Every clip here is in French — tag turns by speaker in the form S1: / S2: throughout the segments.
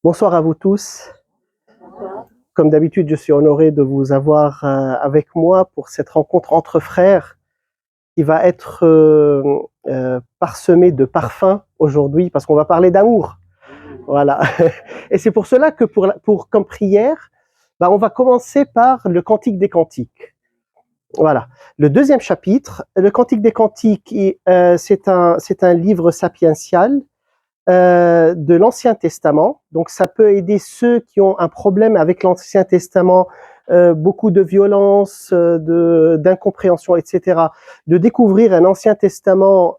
S1: Bonsoir à vous tous. Comme d'habitude, je suis honoré de vous avoir avec moi pour cette rencontre entre frères qui va être parsemée de parfums aujourd'hui parce qu'on va parler d'amour. Voilà. Et c'est pour cela que comme prière, on va commencer par le Cantique des Cantiques. Voilà. Le deuxième chapitre, le Cantique des Cantiques, c'est un livre sapiential de l'Ancien Testament. Donc, ça peut aider ceux qui ont un problème avec l'Ancien Testament, beaucoup de violence, d'incompréhension, etc., de découvrir un Ancien Testament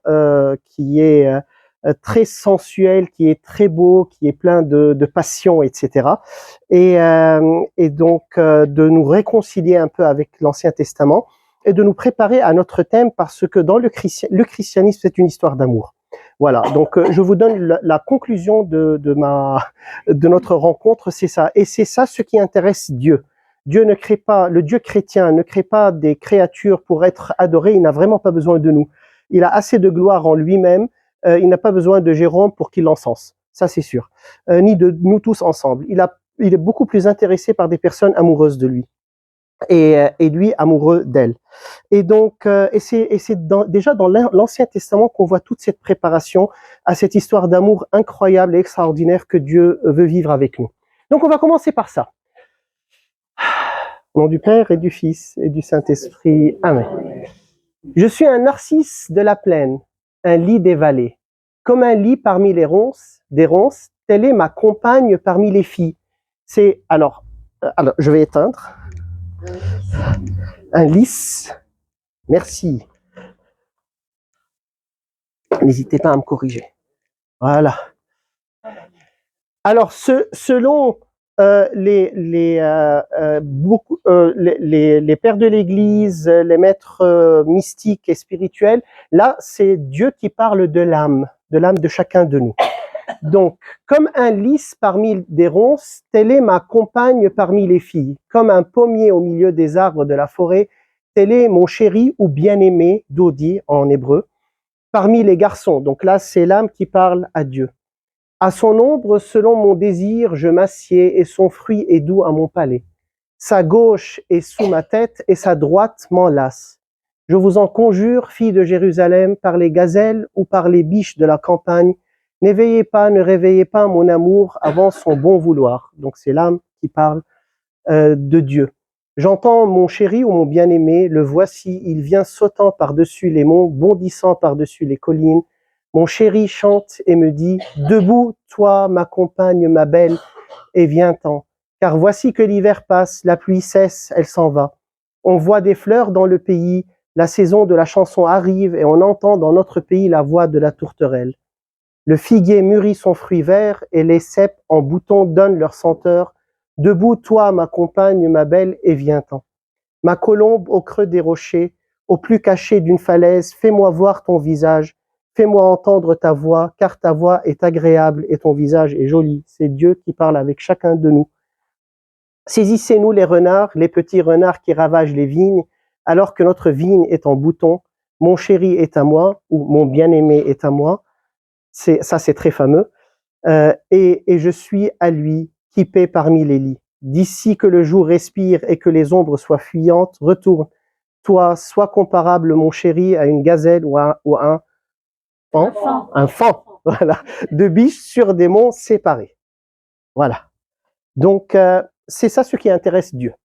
S1: qui est très sensuel, qui est très beau, qui est plein de passion, etc. Et donc, de nous réconcilier un peu avec l'Ancien Testament et de nous préparer à notre thème parce que dans le christianisme, c'est une histoire d'amour. Voilà, donc je vous donne la conclusion de notre rencontre, c'est ça. Et c'est ça ce qui intéresse Dieu. Dieu ne crée pas, le Dieu chrétien ne crée pas des créatures pour être adorées, il n'a vraiment pas besoin de nous. Il a assez de gloire en lui-même, il n'a pas besoin de Jérôme pour qu'il l'encense, ça c'est sûr. Ni de nous tous ensemble. Il est beaucoup plus intéressé par des personnes amoureuses de lui. Et lui amoureux d'elle. Et donc, c'est déjà dans l'Ancien Testament qu'on voit toute cette préparation à cette histoire d'amour incroyable et extraordinaire que Dieu veut vivre avec nous. Donc, on va commencer par ça. Au nom du Père et du Fils et du Saint-Esprit. Amen. Je suis un narcisse de la plaine, un lit des vallées. Comme un lit parmi les ronces, telle est ma compagne parmi les filles. C'est, alors, je vais éteindre. Un lys. Merci. N'hésitez pas à me corriger. Voilà. Alors, selon les pères de l'Église, les maîtres mystiques et spirituels, là, c'est Dieu qui parle de l'âme de chacun de nous. Donc, comme un lys parmi des ronces, telle est ma compagne parmi les filles. Comme un pommier au milieu des arbres de la forêt, tel est mon chéri ou bien-aimé, Dodi en hébreu, parmi les garçons. Donc là, c'est l'âme qui parle à Dieu. À son ombre, selon mon désir, je m'assieds, et son fruit est doux à mon palais. Sa gauche est sous ma tête, et sa droite m'enlace. Je vous en conjure, filles de Jérusalem, par les gazelles ou par les biches de la campagne, n'éveillez pas, ne réveillez pas mon amour avant son bon vouloir. Donc c'est l'âme qui parle de Dieu. J'entends mon chéri ou mon bien-aimé, le voici, il vient sautant par-dessus les monts, bondissant par-dessus les collines. Mon chéri chante et me dit, debout, toi, ma compagne, ma belle, et viens-t'en. Car voici que l'hiver passe, la pluie cesse, elle s'en va. On voit des fleurs dans le pays, la saison de la chanson arrive et on entend dans notre pays la voix de la tourterelle. Le figuier mûrit son fruit vert et les cèpes en bouton donnent leur senteur. Debout, toi, ma compagne, ma belle, et viens-t'en. Ma colombe au creux des rochers, au plus caché d'une falaise, fais-moi voir ton visage, fais-moi entendre ta voix, car ta voix est agréable et ton visage est joli. C'est Dieu qui parle avec chacun de nous. Saisissez-nous les renards, les petits renards qui ravagent les vignes, alors que notre vigne est en bouton. Mon chéri est à moi, ou mon bien-aimé est à moi. Ça, c'est très fameux. Et je suis à lui qui paie parmi les lits. D'ici que le jour respire et que les ombres soient fuyantes, retourne. Toi, sois comparable, mon chéri, à une gazelle ou un faon, voilà, de biches sur des monts séparés. Voilà. Donc, c'est ça ce qui intéresse Dieu.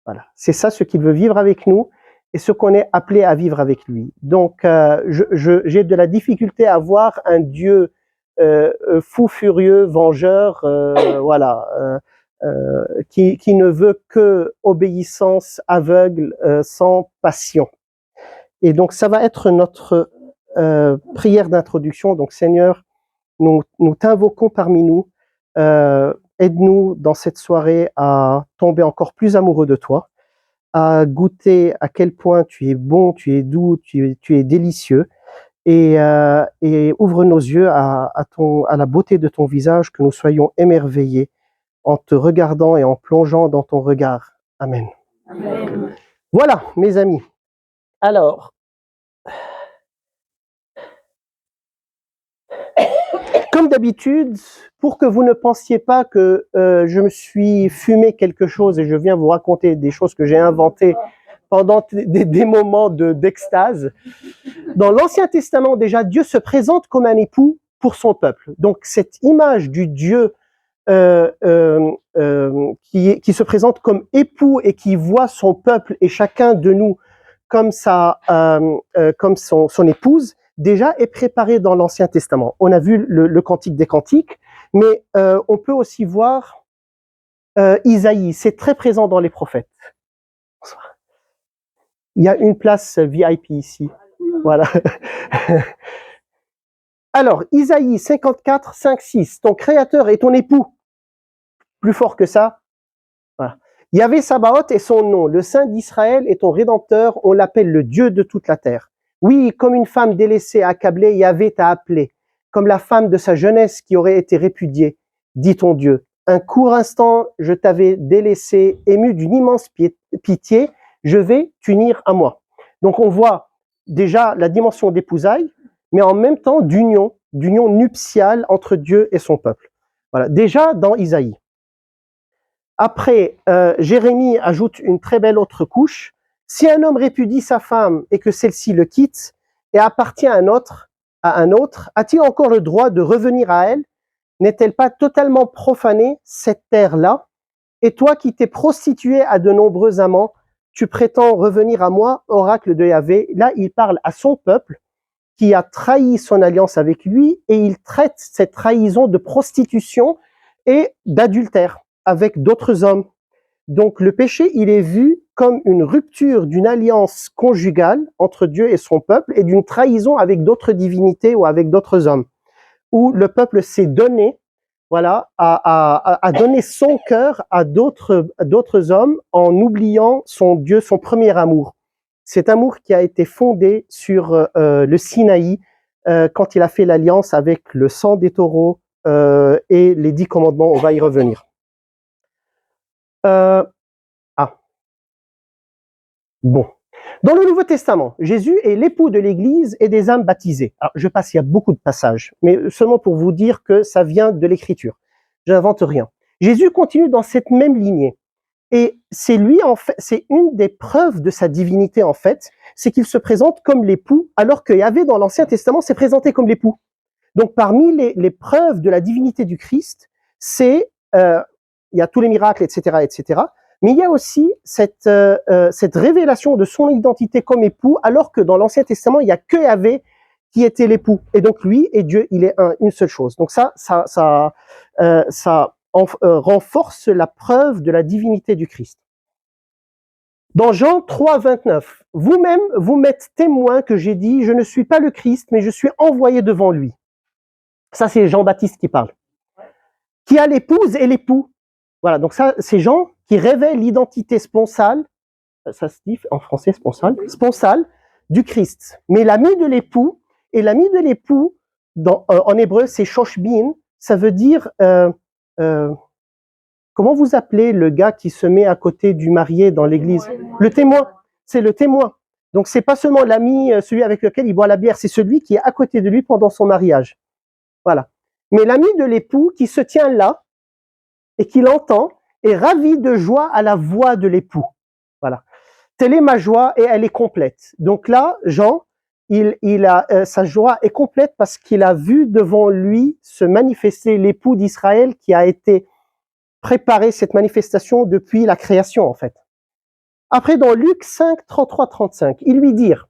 S1: Voilà. C'est ça ce qu'il veut vivre avec nous et ce qu'on est appelé à vivre avec lui. Donc, j'ai de la difficulté à voir un Dieu fou, furieux, vengeur, qui ne veut que obéissance aveugle, sans passion. Et donc, ça va être notre prière d'introduction. Donc, Seigneur, nous t'invoquons parmi nous. Aide-nous dans cette soirée à tomber encore plus amoureux de toi, à goûter à quel point tu es bon, tu es doux, tu es délicieux. Et ouvre nos yeux à la beauté de ton visage, que nous soyons émerveillés en te regardant et en plongeant dans ton regard. Amen. Amen. Voilà, mes amis. Alors, Comme d'habitude, pour que vous ne pensiez pas que je me suis fumé quelque chose et je viens vous raconter des choses que j'ai inventées pendant des moments d'extase, dans l'Ancien Testament, déjà, Dieu se présente comme un époux pour son peuple. Donc, cette image du Dieu qui se présente comme époux et qui voit son peuple et chacun de nous comme son épouse, déjà est préparée dans l'Ancien Testament. On a vu le Cantique des Cantiques, mais on peut aussi voir Isaïe, c'est très présent dans les prophètes. Il y a une place VIP ici. Voilà. Alors, Isaïe 54, 5, 6. Ton créateur est ton époux. Plus fort que ça. Voilà. Yahvé Sabaoth est son nom. Le Saint d'Israël est ton rédempteur. On l'appelle le Dieu de toute la terre. Oui, comme une femme délaissée, accablée, Yahvé t'a appelé. Comme la femme de sa jeunesse qui aurait été répudiée, dit ton Dieu. Un court instant, je t'avais délaissé, ému d'une immense pitié. Je vais t'unir à moi. Donc, on voit déjà la dimension d'épousailles, mais en même temps d'union nuptiale entre Dieu et son peuple. Voilà, déjà dans Isaïe. Après, Jérémie ajoute une très belle autre couche. Si un homme répudie sa femme et que celle-ci le quitte et appartient à un autre, a-t-il encore le droit de revenir à elle? N'est-elle pas totalement profanée, cette terre-là? Et toi qui t'es prostitué à de nombreux amants, tu prétends revenir à moi, oracle de Yahvé. Là, il parle à son peuple qui a trahi son alliance avec lui et il traite cette trahison de prostitution et d'adultère avec d'autres hommes. Donc le péché, il est vu comme une rupture d'une alliance conjugale entre Dieu et son peuple et d'une trahison avec d'autres divinités ou avec d'autres hommes, où le peuple s'est donné, voilà, à donner son cœur à d'autres hommes en oubliant son Dieu, son premier amour. Cet amour qui a été fondé sur le Sinaï quand il a fait l'alliance avec le sang des taureaux et les 10 commandements, on va y revenir. Bon. Dans le Nouveau Testament, Jésus est l'époux de l'Église et des âmes baptisées. Alors, je passe, il y a beaucoup de passages, mais seulement pour vous dire que ça vient de l'Écriture. Je n'invente rien. Jésus continue dans cette même lignée. Et c'est lui, en fait, c'est une des preuves de sa divinité, en fait, c'est qu'il se présente comme l'époux, alors que Yahvé, dans l'Ancien Testament, s'est présenté comme l'époux. Donc, parmi les preuves de la divinité du Christ, il y a tous les miracles, etc., etc., mais il y a aussi cette révélation de son identité comme époux, alors que dans l'Ancien Testament, il n'y a que Yahvé qui était l'époux. Et donc lui et Dieu, il est une seule chose. Donc ça renforce la preuve de la divinité du Christ. Dans Jean 3, 29, vous-même, vous m'êtes témoin que j'ai dit, je ne suis pas le Christ, mais je suis envoyé devant lui. Ça, c'est Jean-Baptiste qui parle. Qui a l'épouse et l'époux. Voilà, donc ça, c'est Jean qui révèle l'identité sponsale, ça se dit en français sponsale du Christ. Mais l'ami de l'époux, et l'ami de l'époux, en hébreu, c'est shoshbin, ça veut dire, comment vous appelez le gars qui se met à côté du marié dans l'église? Le témoin, c'est le témoin. Donc c'est pas seulement l'ami, celui avec lequel il boit la bière, c'est celui qui est à côté de lui pendant son mariage. Voilà. Mais l'ami de l'époux qui se tient là, et qui l'entend, est ravi de joie à la voix de l'époux. Voilà. Telle est ma joie et elle est complète. Donc là, Jean, sa joie est complète parce qu'il a vu devant lui se manifester l'époux d'Israël qui a été préparé cette manifestation depuis la création, en fait. Après, dans Luc 5, 33, 35, ils lui dirent,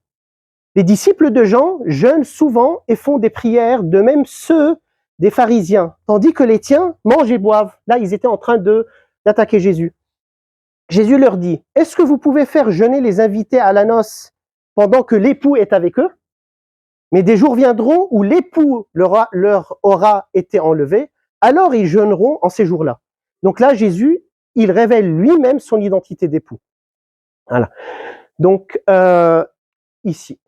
S1: les disciples de Jean jeûnent souvent et font des prières, de même ceux des pharisiens, tandis que les tiens mangent et boivent. Là, ils étaient en train d'attaquer Jésus. Jésus leur dit, est-ce que vous pouvez faire jeûner les invités à la noce pendant que l'époux est avec eux? Mais des jours viendront où l'époux leur aura été enlevé, alors ils jeûneront en ces jours-là. Donc là, Jésus, il révèle lui-même son identité d'époux. Voilà. Donc, ici.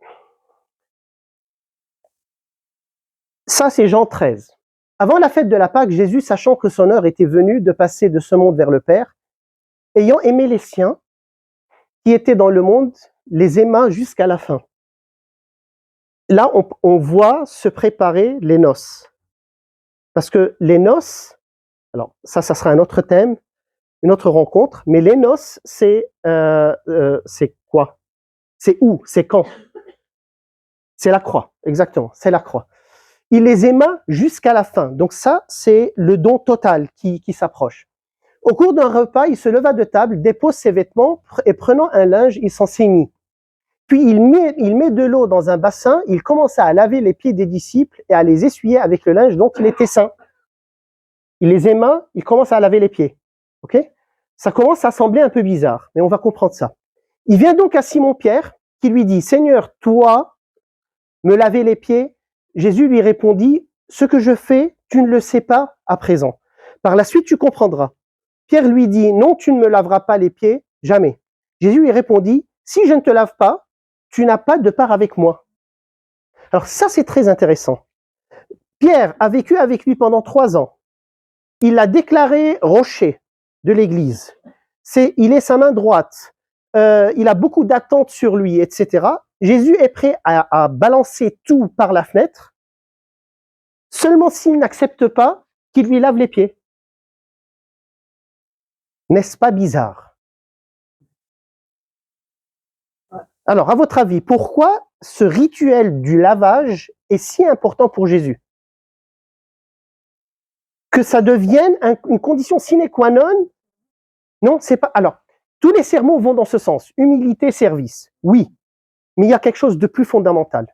S1: Ça, c'est Jean 13. Avant la fête de la Pâque, Jésus, sachant que son heure était venue de passer de ce monde vers le Père, ayant aimé les siens qui étaient dans le monde, les aima jusqu'à la fin. Là, on voit se préparer les noces. Parce que les noces, alors ça sera un autre thème, une autre rencontre, mais les noces, c'est quoi? C'est où? C'est quand? C'est la croix, exactement, c'est la croix. Il les aima jusqu'à la fin. Donc ça, c'est le don total qui s'approche. Au cours d'un repas, il se leva de table, dépose ses vêtements et prenant un linge, il s'en ceignit. Puis il met de l'eau dans un bassin, il commença à laver les pieds des disciples et à les essuyer avec le linge dont il était saint. Il les aima, il commence à laver les pieds. Ok? Ça commence à sembler un peu bizarre, mais on va comprendre ça. Il vient donc à Simon-Pierre qui lui dit « Seigneur, toi, me laver les pieds ?» Jésus lui répondit « Ce que je fais, tu ne le sais pas à présent. Par la suite, tu comprendras. » Pierre lui dit « Non, tu ne me laveras pas les pieds, jamais. » Jésus lui répondit « Si je ne te lave pas, tu n'as pas de part avec moi. » Alors ça, c'est très intéressant. Pierre a vécu avec lui pendant 3 ans. Il l'a déclaré rocher de l'Église. Il est sa main droite. Il a beaucoup d'attentes sur lui, etc. Jésus est prêt à balancer tout par la fenêtre, seulement s'il n'accepte pas qu'il lui lave les pieds. N'est-ce pas bizarre? Alors, à votre avis, pourquoi ce rituel du lavage est si important pour Jésus? Que ça devienne une condition sine qua non? Non, c'est pas. Alors, tous les sermons vont dans ce sens. Humilité, service. Oui. Mais il y a quelque chose de plus fondamental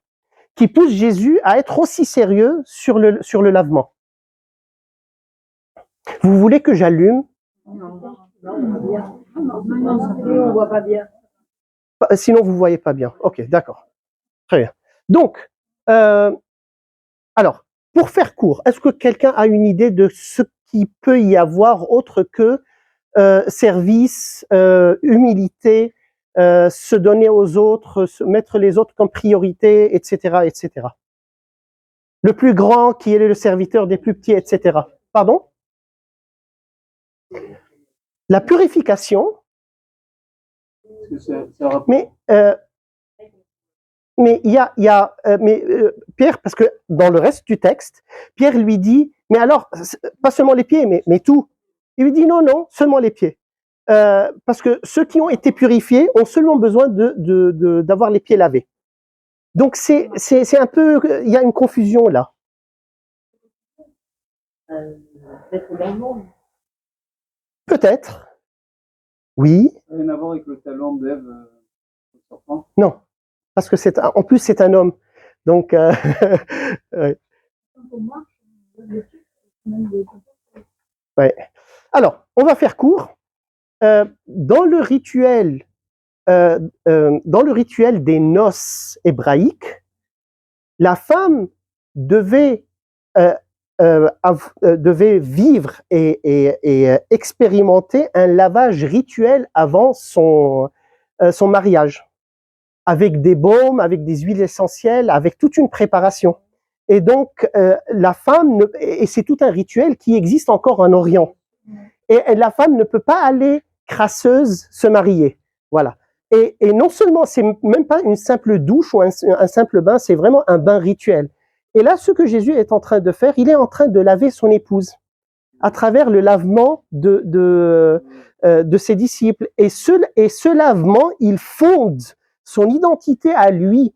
S1: qui pousse Jésus à être aussi sérieux sur le lavement. Vous voulez que j'allume?
S2: Non, on voit pas bien.
S1: Sinon, vous ne voyez pas bien. Ok, d'accord. Très bien. Donc, alors, pour faire court, est-ce que quelqu'un a une idée de ce qu'il peut y avoir autre que service, humilité, se donner aux autres, mettre les autres comme priorité, etc., etc. Le plus grand qui est le serviteur des plus petits, etc. Pardon? La purification. Mais il y a Pierre, parce que dans le reste du texte, Pierre lui dit, mais alors, pas seulement les pieds, mais tout. Il lui dit non, seulement les pieds. Parce que ceux qui ont été purifiés ont seulement besoin d'avoir les pieds lavés. Donc c'est un peu, il y a une confusion là. Peut-être. Oui.
S3: Ça n'a rien à voir avec le talent d'Ève
S1: Non, parce que en plus c'est un homme. Donc ouais. Ouais. Alors, on va faire court. Dans le rituel des noces hébraïques, la femme devait vivre et expérimenter un lavage rituel avant son mariage, avec des baumes, avec des huiles essentielles, avec toute une préparation. Et donc, la femme, et c'est tout un rituel qui existe encore en Orient. Et la femme ne peut pas aller crasseuse se marier. Voilà. Et non seulement, c'est même pas une simple douche ou un simple bain, c'est vraiment un bain rituel. Et là, ce que Jésus est en train de faire, il est en train de laver son épouse à travers le lavement de ses disciples. Et ce lavement, il fonde son identité à lui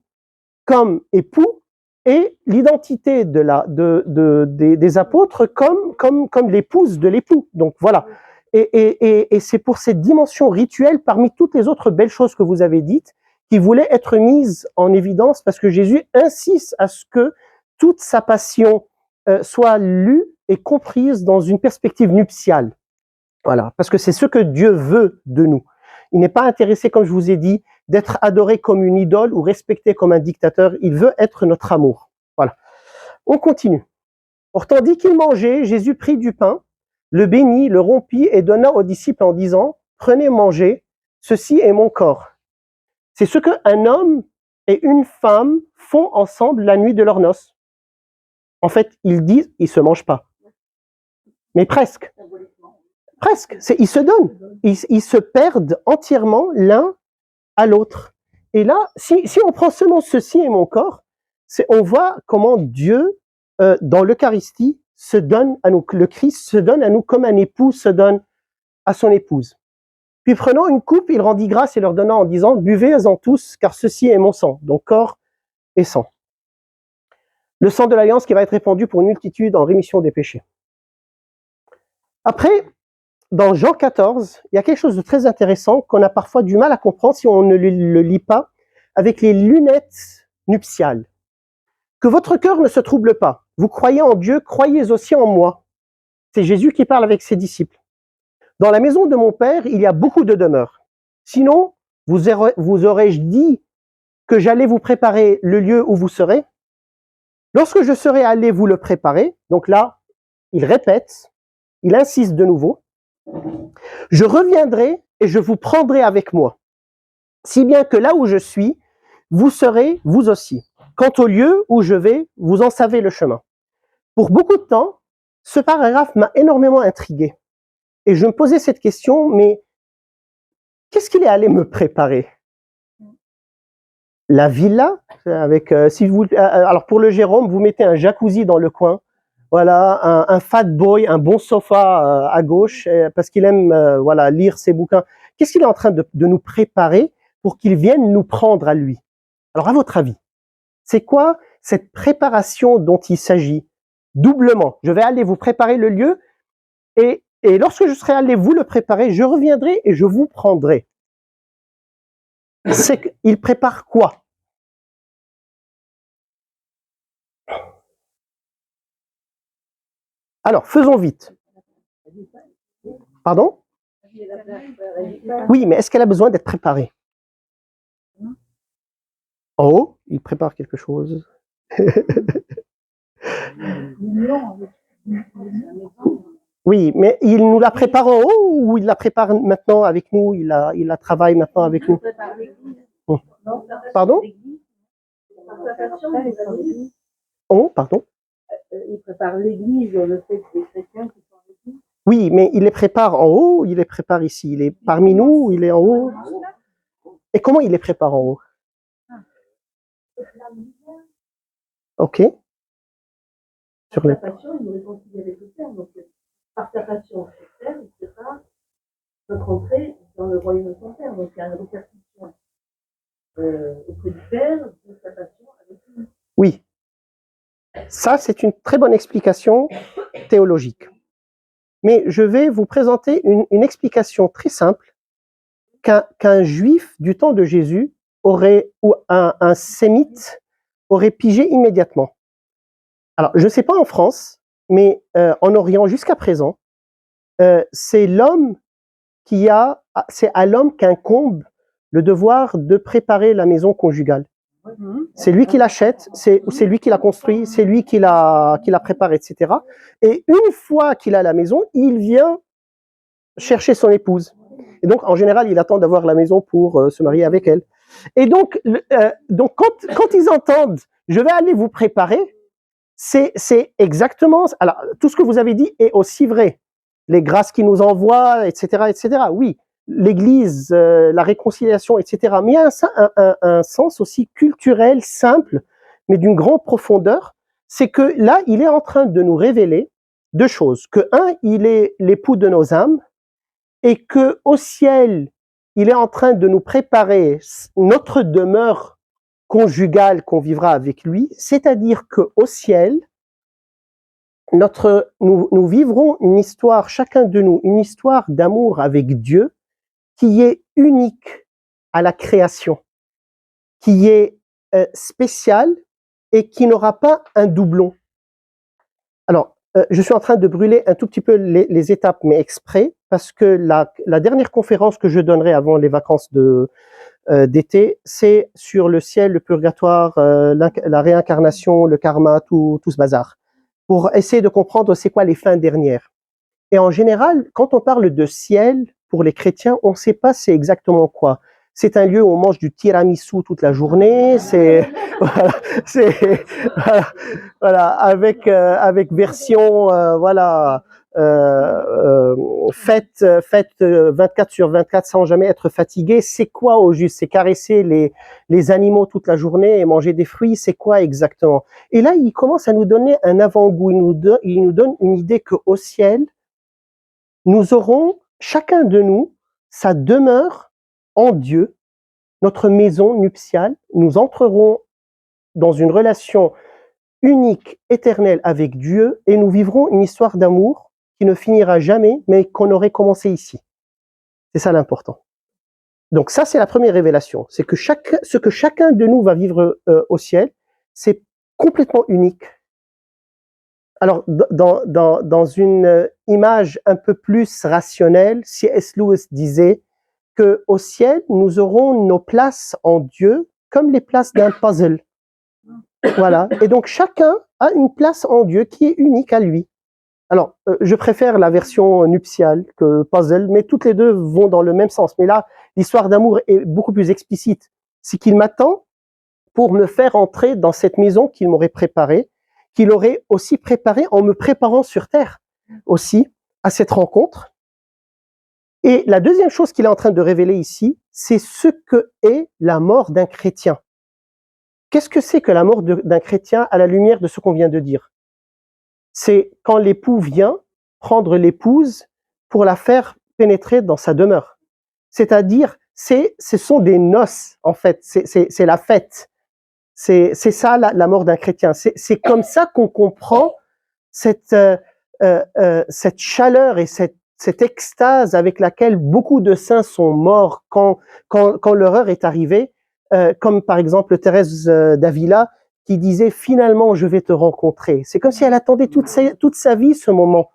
S1: comme époux et l'identité des apôtres comme l'épouse de l'époux. Donc voilà. Et c'est pour cette dimension rituelle, parmi toutes les autres belles choses que vous avez dites, qui voulaient être mises en évidence, parce que Jésus insiste à ce que toute sa passion soit lue et comprise dans une perspective nuptiale. Voilà, parce que c'est ce que Dieu veut de nous. Il n'est pas intéressé, comme je vous ai dit, d'être adoré comme une idole ou respecté comme un dictateur. Il veut être notre amour. Voilà. On continue. Or, tandis qu'il mangeait, Jésus prit du pain, le bénit, le rompit et donna aux disciples en disant « Prenez, mangez, ceci est mon corps. » C'est ce qu'un homme et une femme font ensemble la nuit de leurs noces. En fait, ils disent, ils se mangent pas. Mais presque. Presque. Ils se donnent. Ils se perdent entièrement l'un à l'autre. Et là, si on prend seulement ceci est mon corps, on voit comment Dieu, dans l'Eucharistie, se donne à nous, le Christ se donne à nous comme un époux se donne à son épouse. Puis prenant une coupe, il rendit grâce et leur donna en disant, buvez-en tous, car ceci est mon sang, donc corps et sang. Le sang de l'alliance qui va être répandu pour une multitude en rémission des péchés. Après, dans Jean 14, il y a quelque chose de très intéressant qu'on a parfois du mal à comprendre si on ne le lit pas, avec les lunettes nuptiales. Que votre cœur ne se trouble pas. Vous croyez en Dieu, croyez aussi en moi. C'est Jésus qui parle avec ses disciples. Dans la maison de mon Père, il y a beaucoup de demeures. Sinon, vous aurais-je dit que j'allais vous préparer le lieu où vous serez? Lorsque je serai allé vous le préparer, donc là, il répète, il insiste de nouveau, je reviendrai et je vous prendrai avec moi, si bien que là où je suis, vous serez vous aussi. Quant au lieu où je vais, vous en savez le chemin. Pour beaucoup de temps, ce paragraphe m'a énormément intrigué. Et je me posais cette question, mais qu'est-ce qu'il est allé me préparer? La villa, avec, alors pour le Jérôme, vous mettez un jacuzzi dans le coin, voilà, un fat boy, un bon sofa à gauche, parce qu'il aime voilà, lire ses bouquins. Qu'est-ce qu'il est en train de nous préparer pour qu'il vienne nous prendre à lui? Alors à votre avis, c'est quoi cette préparation dont il s'agit? Doublement, je vais aller vous préparer le lieu, et lorsque je serai allé vous le préparer, je reviendrai et je vous prendrai. C'est qu'il prépare quoi? Alors, faisons vite. Pardon? Oui, mais est-ce qu'elle a besoin d'être préparée? Oh, il prépare quelque chose. Oui, mais il nous la prépare en haut ou il la prépare maintenant avec nous? Il la travaille maintenant avec nous? Pardon? Oh, pardon?
S2: Il prépare l'église, le fait que les chrétiens qui sont l'église.
S1: Oui, mais il les prépare en haut ou il les prépare ici? Il est parmi nous ou il est en haut? Et comment il les prépare en haut? Ok.
S2: Sur la passion, il nous réconcilie avec le Père. Donc, par sa passion sur terre, il prépare notre entrée dans le royaume de son Père. Donc, il y a une répercussion auprès du Père de sa passion avec lui.
S1: Oui. Ça, c'est une très bonne explication théologique. Mais je vais vous présenter une explication très simple qu'un juif du temps de Jésus aurait, ou un sémite aurait pigé immédiatement. Alors, je ne sais pas en France, mais en Orient jusqu'à présent, c'est à l'homme qu'incombe le devoir de préparer la maison conjugale. C'est lui qui l'achète, c'est lui qui l'a construit, c'est lui qui l'a préparé, etc. Et une fois qu'il a la maison, il vient chercher son épouse. Et donc, en général, il attend d'avoir la maison pour se marier avec elle. Et donc quand ils entendent « je vais aller vous préparer », c'est exactement... Alors, tout ce que vous avez dit est aussi vrai. Les grâces qu'il nous envoie, etc., etc. Oui, l'Église, la réconciliation, etc. Mais il y a un sens aussi culturel, simple, mais d'une grande profondeur. C'est que là, il est en train de nous révéler deux choses. Que il est l'époux de nos âmes, et que au ciel, il est en train de nous préparer notre demeure conjugale qu'on vivra avec lui, c'est-à-dire qu'au ciel, nous vivrons une histoire, chacun de nous, une histoire d'amour avec Dieu qui est unique à la création, qui est spéciale et qui n'aura pas un doublon. Alors, je suis en train de brûler un tout petit peu les étapes, mais exprès, parce que la dernière conférence que je donnerai avant les vacances d'été, c'est sur le ciel, le purgatoire, la réincarnation, le karma, tout ce bazar, pour essayer de comprendre c'est quoi les fins dernières. Et en général, quand on parle de ciel, pour les chrétiens, on ne sait pas c'est exactement quoi. C'est un lieu où on mange du tiramisu toute la journée, voilà, avec version faites 24/24 sans jamais être fatigué. C'est quoi au juste? C'est caresser les animaux toute la journée et manger des fruits? C'est quoi exactement? Et là, il commence à nous donner un avant-goût. Il nous donne une idée qu'au ciel, nous aurons, chacun de nous, sa demeure en Dieu, notre maison nuptiale. Nous entrerons dans une relation unique, éternelle avec Dieu, et nous vivrons une histoire d'amour qui ne finira jamais, mais qu'on aurait commencé ici. C'est ça l'important. Donc ça, c'est la première révélation. C'est que ce que chacun de nous va vivre au ciel, c'est complètement unique. Alors, dans une image un peu plus rationnelle, C.S. Lewis disait que au ciel, nous aurons nos places en Dieu comme les places d'un puzzle. Voilà. Et donc, chacun a une place en Dieu qui est unique à lui. Alors, je préfère la version nuptiale que puzzle, mais toutes les deux vont dans le même sens. Mais là, l'histoire d'amour est beaucoup plus explicite. C'est qu'il m'attend pour me faire entrer dans cette maison qu'il m'aurait préparée, qu'il aurait aussi préparée en me préparant sur terre aussi à cette rencontre. Et la deuxième chose qu'il est en train de révéler ici, c'est ce que est la mort d'un chrétien. Qu'est-ce que c'est que la mort d'un chrétien à la lumière de ce qu'on vient de dire? C'est quand l'époux vient prendre l'épouse pour la faire pénétrer dans sa demeure. C'est-à-dire, ce sont des noces, en fait, c'est la fête. C'est ça la mort d'un chrétien. C'est comme ça qu'on comprend cette chaleur et cette extase avec laquelle beaucoup de saints sont morts quand leur heure est arrivée, comme par exemple Thérèse d'Avila, qui disait finalement je vais te rencontrer. C'est comme si elle attendait toute sa vie ce moment.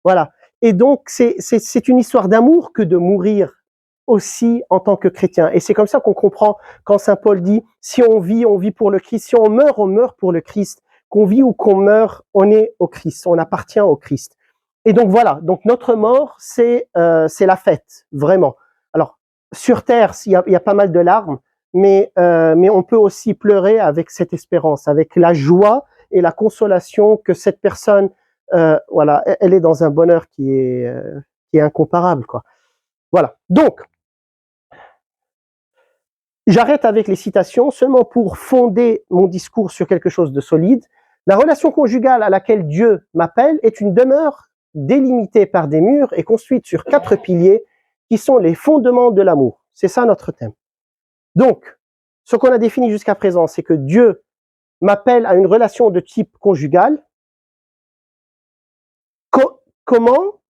S1: Voilà. Et donc c'est une histoire d'amour que de mourir aussi en tant que chrétien. Et c'est comme ça qu'on comprend quand saint Paul dit si on vit pour le Christ. Si on meurt pour le Christ. Qu'on vit ou qu'on meurt, on est au Christ. On appartient au Christ. Et donc voilà. Donc notre mort, c'est la fête, vraiment. Alors sur terre, il y a pas mal de larmes. Mais on peut aussi pleurer avec cette espérance, avec la joie et la consolation que cette personne, voilà, elle est dans un bonheur qui est incomparable, quoi. Voilà. Donc, j'arrête avec les citations seulement pour fonder mon discours sur quelque chose de solide. La relation conjugale à laquelle Dieu m'appelle est une demeure délimitée par des murs et construite sur 4 piliers qui sont les fondements de l'amour. C'est ça notre thème. Donc, ce qu'on a défini jusqu'à présent, c'est que Dieu m'appelle à une relation de type conjugal. Comment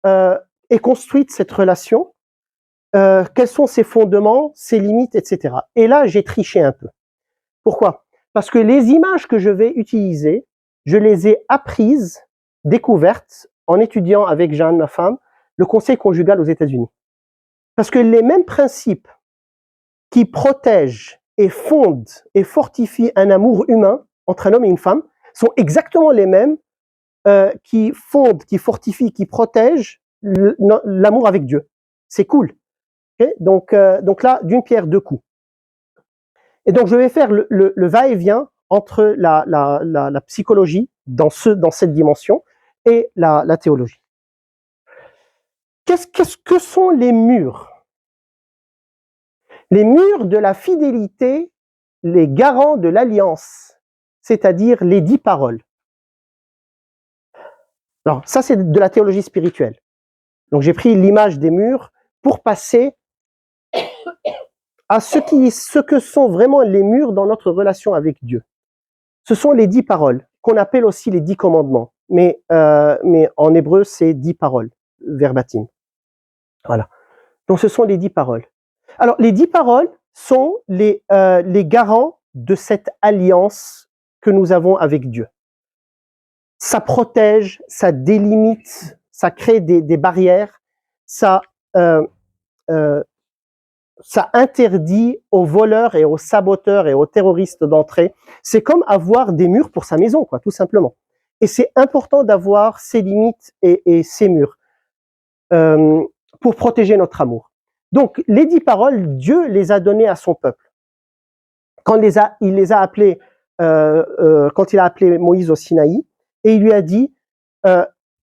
S1: est construite cette relation? Quels sont ses fondements, ses limites, etc. Et là, j'ai triché un peu. Pourquoi? Parce que les images que je vais utiliser, je les ai apprises, découvertes, en étudiant avec Jeanne, ma femme, le conseil conjugal aux États-Unis. Parce que les mêmes principes qui protègent et fondent et fortifient un amour humain entre un homme et une femme sont exactement les mêmes qui fondent, qui fortifient, qui protègent l'amour avec Dieu. C'est cool. Okay? Donc là, d'une pierre deux coups. Et donc je vais faire le va-et-vient entre la psychologie dans cette dimension et la théologie. Que sont les murs? Les murs de la fidélité, les garants de l'alliance, c'est-à-dire les 10 paroles. Alors ça, c'est de la théologie spirituelle. Donc j'ai pris l'image des murs pour passer à ce que sont vraiment les murs dans notre relation avec Dieu. Ce sont les 10 paroles, qu'on appelle aussi les 10 commandements. Mais en hébreu, c'est 10 paroles, verbatim. Voilà. Donc ce sont les 10 paroles. Alors les 10 paroles sont les garants de cette alliance que nous avons avec Dieu. Ça protège, ça délimite, ça crée des barrières, ça interdit aux voleurs et aux saboteurs et aux terroristes d'entrer. C'est comme avoir des murs pour sa maison, quoi, tout simplement. Et c'est important d'avoir ces limites et ces murs pour protéger notre amour. Donc, les 10 paroles, Dieu les a données à son peuple. Quand il les a appelées, quand il a appelé Moïse au Sinaï, et il lui a dit,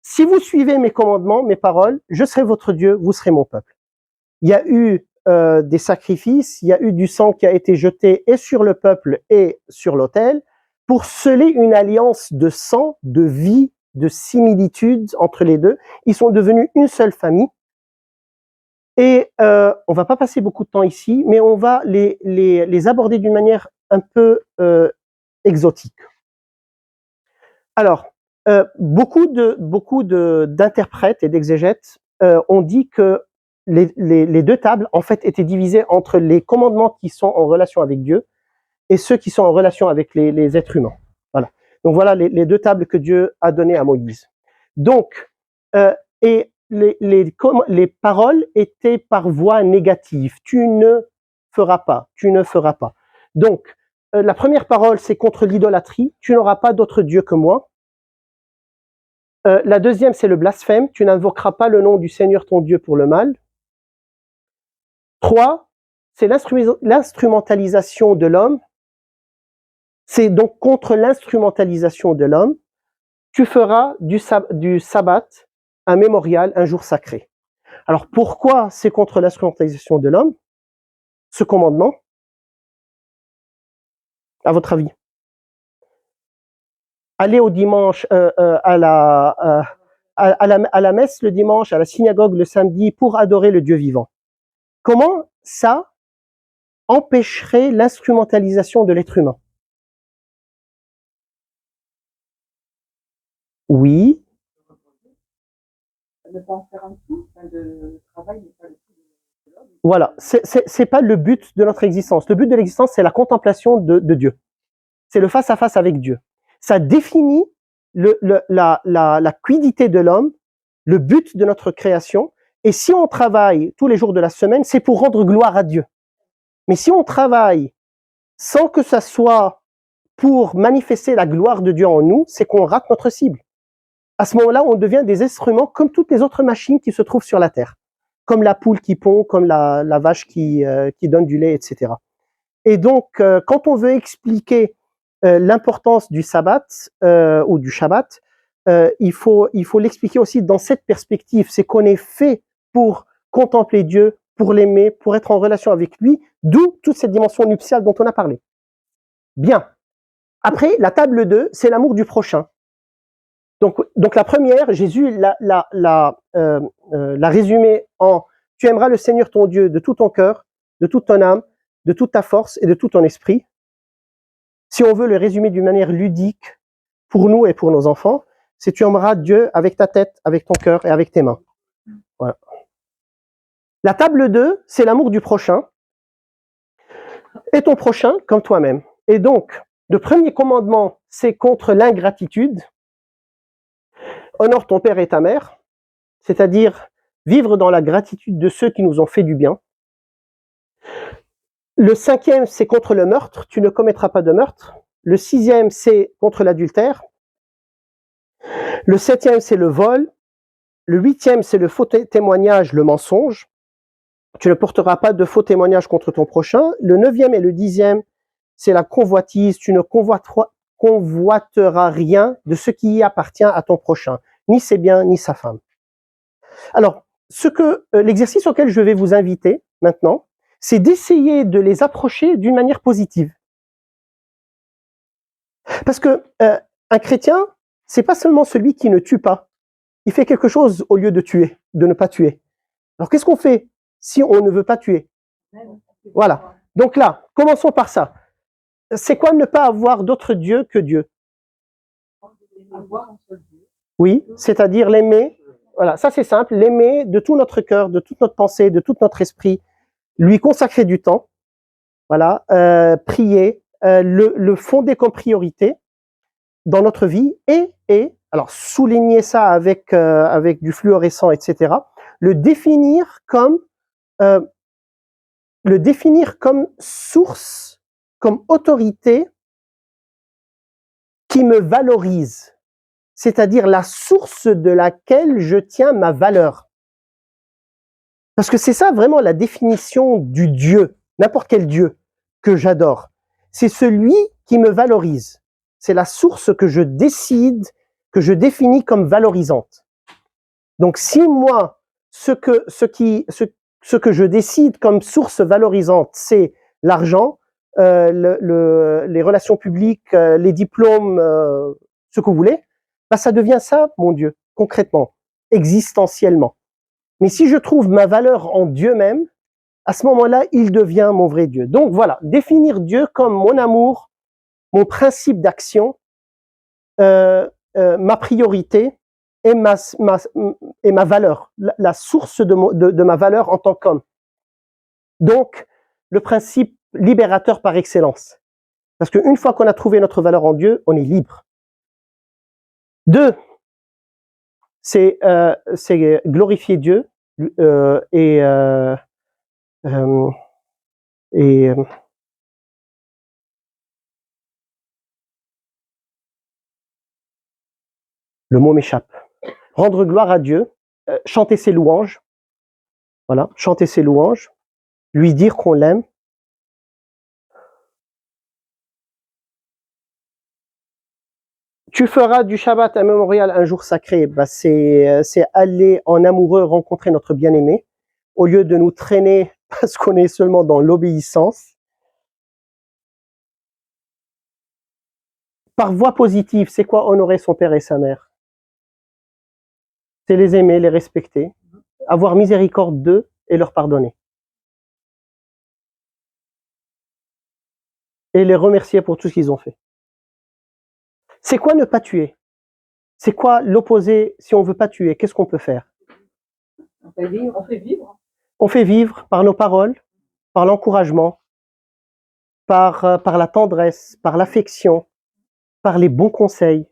S1: si vous suivez mes commandements, mes paroles, je serai votre Dieu, vous serez mon peuple. Il y a eu des sacrifices, il y a eu du sang qui a été jeté et sur le peuple et sur l'autel pour sceller une alliance de sang, de vie, de similitude entre les deux. Ils sont devenus une seule famille. Et on va pas passer beaucoup de temps ici, mais on va les aborder d'une manière un peu exotique. Alors, beaucoup d'interprètes et d'exégètes ont dit que les deux tables, en fait, étaient divisées entre les commandements qui sont en relation avec Dieu et ceux qui sont en relation avec les êtres humains. Voilà. Donc voilà les deux tables que Dieu a données à Moïse. Donc, et les paroles étaient par voie négative. Tu ne feras pas, tu ne feras pas. Donc, la première parole, c'est contre l'idolâtrie. Tu n'auras pas d'autre Dieu que moi. La deuxième, c'est le blasphème. Tu n'invoqueras pas le nom du Seigneur ton Dieu pour le mal. 3, c'est l'instrumentalisation de l'homme. C'est donc contre l'instrumentalisation de l'homme. Tu feras du sabbat un mémorial, un jour sacré. Alors pourquoi c'est contre l'instrumentalisation de l'homme, ce commandement, à votre avis? Aller au dimanche à la messe le dimanche, à la synagogue le samedi pour adorer le Dieu vivant. Comment ça empêcherait l'instrumentalisation de l'être humain? Oui.
S2: Ne pas en faire un tout, le travail n'est pas le tout de l'homme.
S1: Voilà, c'est pas le but de notre existence. Le but de l'existence, c'est la contemplation de Dieu. C'est le face-à-face avec Dieu. Ça définit la quiddité de l'homme, le but de notre création. Et si on travaille tous les jours de la semaine, c'est pour rendre gloire à Dieu. Mais si on travaille sans que ça soit pour manifester la gloire de Dieu en nous, c'est qu'on rate notre cible. À ce moment-là, on devient des instruments comme toutes les autres machines qui se trouvent sur la terre. Comme la poule qui pond, comme la vache qui donne du lait, etc. Et donc, quand on veut expliquer l'importance du sabbat ou du Shabbat, il faut l'expliquer aussi dans cette perspective. C'est qu'on est fait pour contempler Dieu, pour l'aimer, pour être en relation avec lui, d'où toute cette dimension nuptiale dont on a parlé. Bien. Après, la table 2, c'est l'amour du prochain. Donc la première, Jésus l'a résumée en « Tu aimeras le Seigneur ton Dieu de tout ton cœur, de toute ton âme, de toute ta force et de tout ton esprit. » Si on veut le résumer d'une manière ludique pour nous et pour nos enfants, c'est « Tu aimeras Dieu avec ta tête, avec ton cœur et avec tes mains. » Voilà. La table 2, c'est l'amour du prochain et ton prochain comme toi-même. Et donc, le premier commandement, c'est contre l'ingratitude. Honore ton père et ta mère, c'est-à-dire vivre dans la gratitude de ceux qui nous ont fait du bien. Le 5e, c'est contre le meurtre, tu ne commettras pas de meurtre. Le 6e, c'est contre l'adultère. Le 7e, c'est le vol. Le 8e, c'est le faux témoignage, le mensonge. Tu ne porteras pas de faux témoignage contre ton prochain. Le 9e et le 10e, c'est la convoitise, tu ne convoiteras rien de ce qui appartient à ton prochain, ni ses biens, ni sa femme. Alors, l'exercice auquel je vais vous inviter maintenant, c'est d'essayer de les approcher d'une manière positive. Parce que un chrétien, c'est pas seulement celui qui ne tue pas. Il fait quelque chose au lieu de tuer, de ne pas tuer. Alors, qu'est-ce qu'on fait si on ne veut pas tuer? Voilà. Donc là, commençons par ça. C'est quoi ne pas avoir d'autre Dieu que Dieu? Oui, c'est-à-dire l'aimer. Voilà, ça c'est simple, l'aimer de tout notre cœur, de toute notre pensée, de tout notre esprit, lui consacrer du temps, voilà, prier, le fonder comme priorité dans notre vie et alors souligner ça avec du fluorescent, etc. Le définir comme source, comme autorité qui me valorise, c'est-à-dire la source de laquelle je tiens ma valeur. Parce que c'est ça vraiment la définition du Dieu, n'importe quel Dieu que j'adore. C'est celui qui me valorise. C'est la source que je décide, que je définis comme valorisante. Donc, si moi, ce que je décide comme source valorisante, c'est l'argent, les relations publiques, les diplômes, ce que vous voulez, bah, ça devient ça, mon Dieu, concrètement, existentiellement. Mais si je trouve ma valeur en Dieu même, à ce moment-là, il devient mon vrai Dieu. Donc voilà, définir Dieu comme mon amour, mon principe d'action, ma priorité et ma valeur, la source de ma valeur en tant qu'homme. Donc, le principe libérateur par excellence. Parce qu'une fois qu'on a trouvé notre valeur en Dieu, on est libre. 2, c'est glorifier Dieu et le mot m'échappe. Rendre gloire à Dieu, chanter ses louanges, voilà, chanter ses louanges, lui dire qu'on l'aime. Tu feras du Shabbat un mémorial, un jour sacré. Bah, c'est aller en amoureux rencontrer notre bien-aimé, au lieu de nous traîner parce qu'on est seulement dans l'obéissance. Par voie positive, c'est quoi honorer son père et sa mère? C'est les aimer, les respecter, avoir miséricorde d'eux et leur pardonner. Et les remercier pour tout ce qu'ils ont fait. C'est quoi ne pas tuer? C'est quoi l'opposé si on veut pas tuer? Qu'est-ce qu'on peut faire?
S2: On fait vivre.
S1: On fait vivre par nos paroles, par l'encouragement, par la tendresse, par l'affection, par les bons conseils,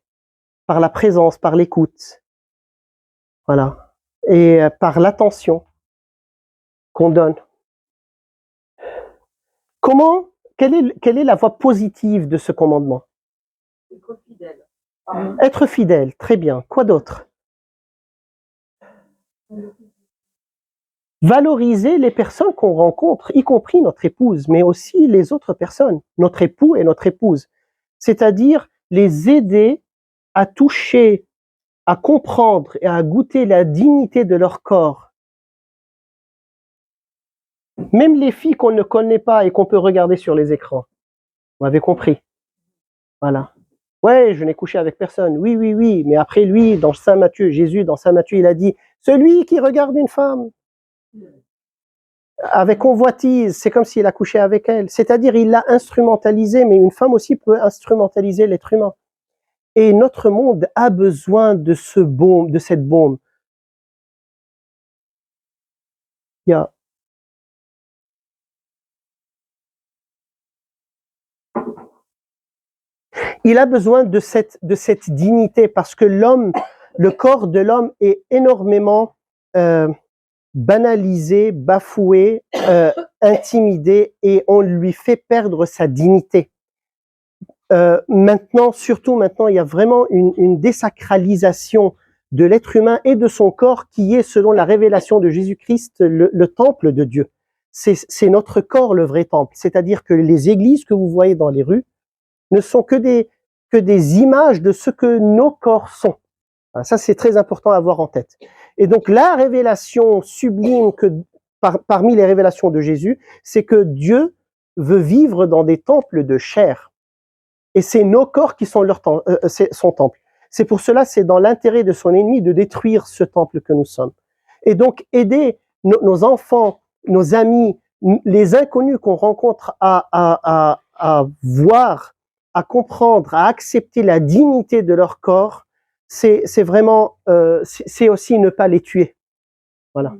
S1: par la présence, par l'écoute. Voilà. Et par l'attention qu'on donne. Quelle est la voie positive de ce commandement?
S2: Être fidèle.
S1: Être fidèle, très bien. Quoi d'autre? Valoriser les personnes qu'on rencontre, y compris notre épouse, mais aussi les autres personnes, notre époux et notre épouse. C'est-à-dire les aider à toucher, à comprendre et à goûter la dignité de leur corps. Même les filles qu'on ne connaît pas et qu'on peut regarder sur les écrans. Vous m'avez compris? Voilà. Ouais, je n'ai couché avec personne. Oui, oui, oui. Mais après, lui, dans Saint Matthieu, Jésus, dans Saint Matthieu, il a dit, celui qui regarde une femme avec convoitise, c'est comme s'il a couché avec elle. C'est-à-dire, il l'a instrumentalisé, mais une femme aussi peut instrumentaliser l'être humain. Et notre monde a besoin de ce baume, de cette baume. Il a besoin de cette dignité parce que le corps de l'homme est énormément banalisé, bafoué, intimidé et on lui fait perdre sa dignité. Surtout maintenant, il y a vraiment une désacralisation de l'être humain et de son corps qui est, selon la révélation de Jésus-Christ, le temple de Dieu. C'est notre corps le vrai temple. C'est-à-dire que les églises que vous voyez dans les rues ne sont que des images de ce que nos corps sont. Ça, c'est très important à avoir en tête. Et donc, la révélation sublime parmi les révélations de Jésus, c'est que Dieu veut vivre dans des temples de chair. Et c'est nos corps qui sont son temple. C'est pour cela, c'est dans l'intérêt de son ennemi de détruire ce temple que nous sommes. Et donc, aider nos enfants, nos amis, les inconnus qu'on rencontre à voir, à comprendre, à accepter la dignité de leur corps, c'est vraiment, c'est aussi ne pas les tuer. Voilà.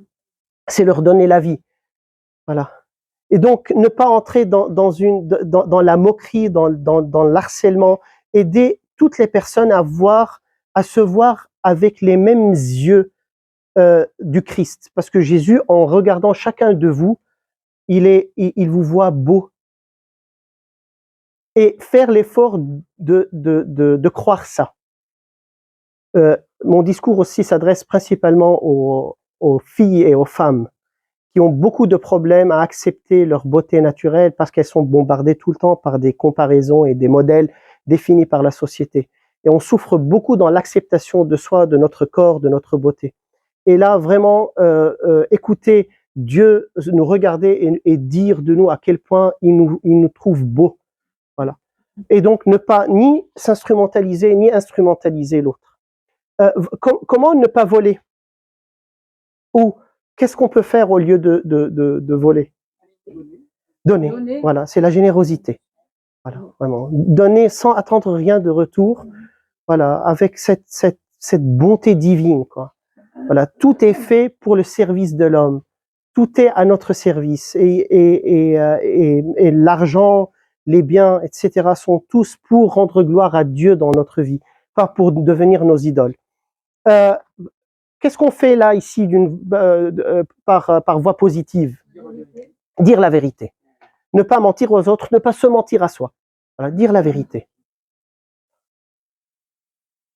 S1: C'est leur donner la vie. Voilà. Et donc, ne pas entrer dans la moquerie, dans l'harcèlement, aider toutes les personnes à se voir avec les mêmes yeux du Christ. Parce que Jésus, en regardant chacun de vous, il vous voit beau. Et faire l'effort de croire ça. Mon discours aussi s'adresse principalement aux filles et aux femmes qui ont beaucoup de problèmes à accepter leur beauté naturelle parce qu'elles sont bombardées tout le temps par des comparaisons et des modèles définis par la société. Et on souffre beaucoup dans l'acceptation de soi, de notre corps, de notre beauté. Et là, vraiment, écouter Dieu nous regarder et dire de nous à quel point il nous trouve beaux. Voilà. Et donc, ne pas ni s'instrumentaliser, ni instrumentaliser l'autre. Comment ne pas voler? Ou qu'est-ce qu'on peut faire au lieu de voler? Donner. Voilà, c'est la générosité. Voilà, vraiment. Donner sans attendre rien de retour. Voilà, avec cette bonté divine, quoi. Voilà, tout est fait pour le service de l'homme. Tout est à notre service. Et l'argent, les biens, etc. sont tous pour rendre gloire à Dieu dans notre vie, pas pour devenir nos idoles. Qu'est-ce qu'on fait là, ici, par voie positive? Dire la vérité. Ne pas mentir aux autres, ne pas se mentir à soi. Voilà, dire la vérité.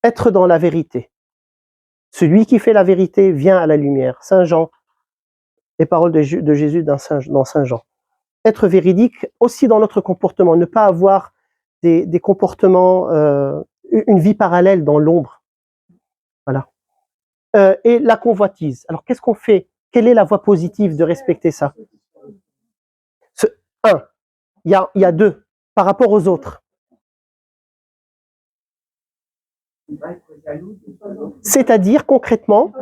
S1: Être dans la vérité. Celui qui fait la vérité vient à la lumière. Saint Jean, les paroles de Jésus dans Saint Jean. Être véridique aussi dans notre comportement, ne pas avoir des comportements, une vie parallèle dans l'ombre. Voilà. Et la convoitise. Alors qu'est-ce qu'on fait? Quelle est la voie positive de respecter ça? Il y a deux, par rapport aux autres. C'est-à-dire, concrètement,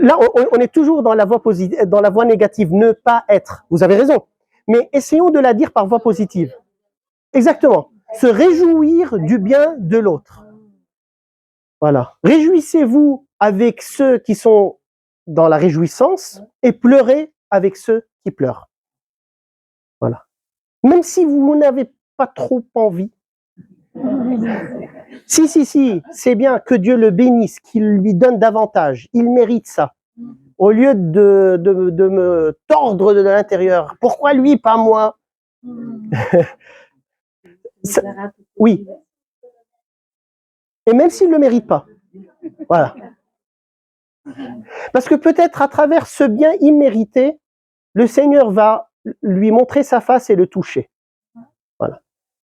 S1: là, on est toujours dans la voie positive, dans la voie négative, ne pas être. Vous avez raison. Mais essayons de la dire par voie positive. Exactement. Se réjouir du bien de l'autre. Voilà. Réjouissez-vous avec ceux qui sont dans la réjouissance et pleurez avec ceux qui pleurent. Voilà. Même si vous n'avez pas trop envie. Si, c'est bien, que Dieu le bénisse, qu'il lui donne davantage. Il mérite ça. Au lieu de me tordre de l'intérieur. Pourquoi lui, pas moi? Oui. Et même s'il ne le mérite pas. Voilà. Parce que peut-être à travers ce bien immérité, le Seigneur va lui montrer sa face et le toucher. Voilà.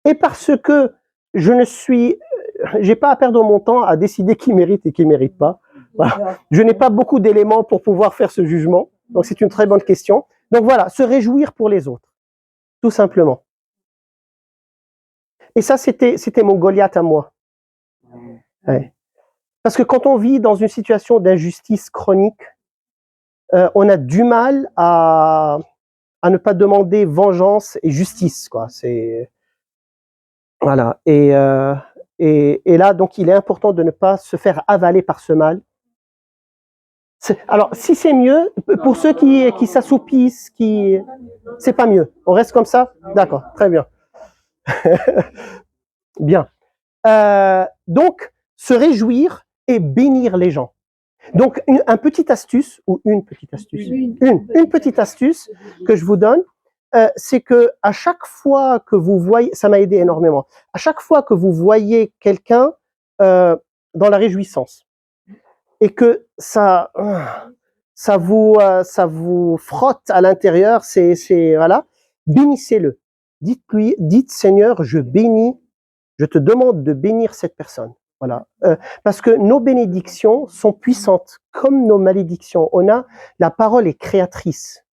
S1: Et parce que j'ai pas à perdre mon temps à décider qui mérite et qui mérite pas. Voilà. Je n'ai pas beaucoup d'éléments pour pouvoir faire ce jugement. Donc c'est une très bonne question. Donc voilà, se réjouir pour les autres. Tout simplement. Et ça, c'était mon Goliath à moi. Ouais. Parce que quand on vit dans une situation d'injustice chronique, on a du mal à ne pas demander vengeance et justice, quoi. C'est voilà. Et là, donc, il est important de ne pas se faire avaler par ce mal. Alors, si c'est mieux, pour ceux qui s'assoupissent, c'est pas mieux. On reste comme ça? D'accord, très bien. Bien. Donc, se réjouir et bénir les gens. Donc, une petite astuce que je vous donne, c'est que à chaque fois que vous voyez, ça m'a aidé énormément, à chaque fois que vous voyez quelqu'un dans la réjouissance et que ça vous frotte à l'intérieur, voilà, bénissez-le. Dites Seigneur, je te demande de bénir cette personne. Voilà, parce que nos bénédictions sont puissantes, comme nos malédictions. La parole est créatrice.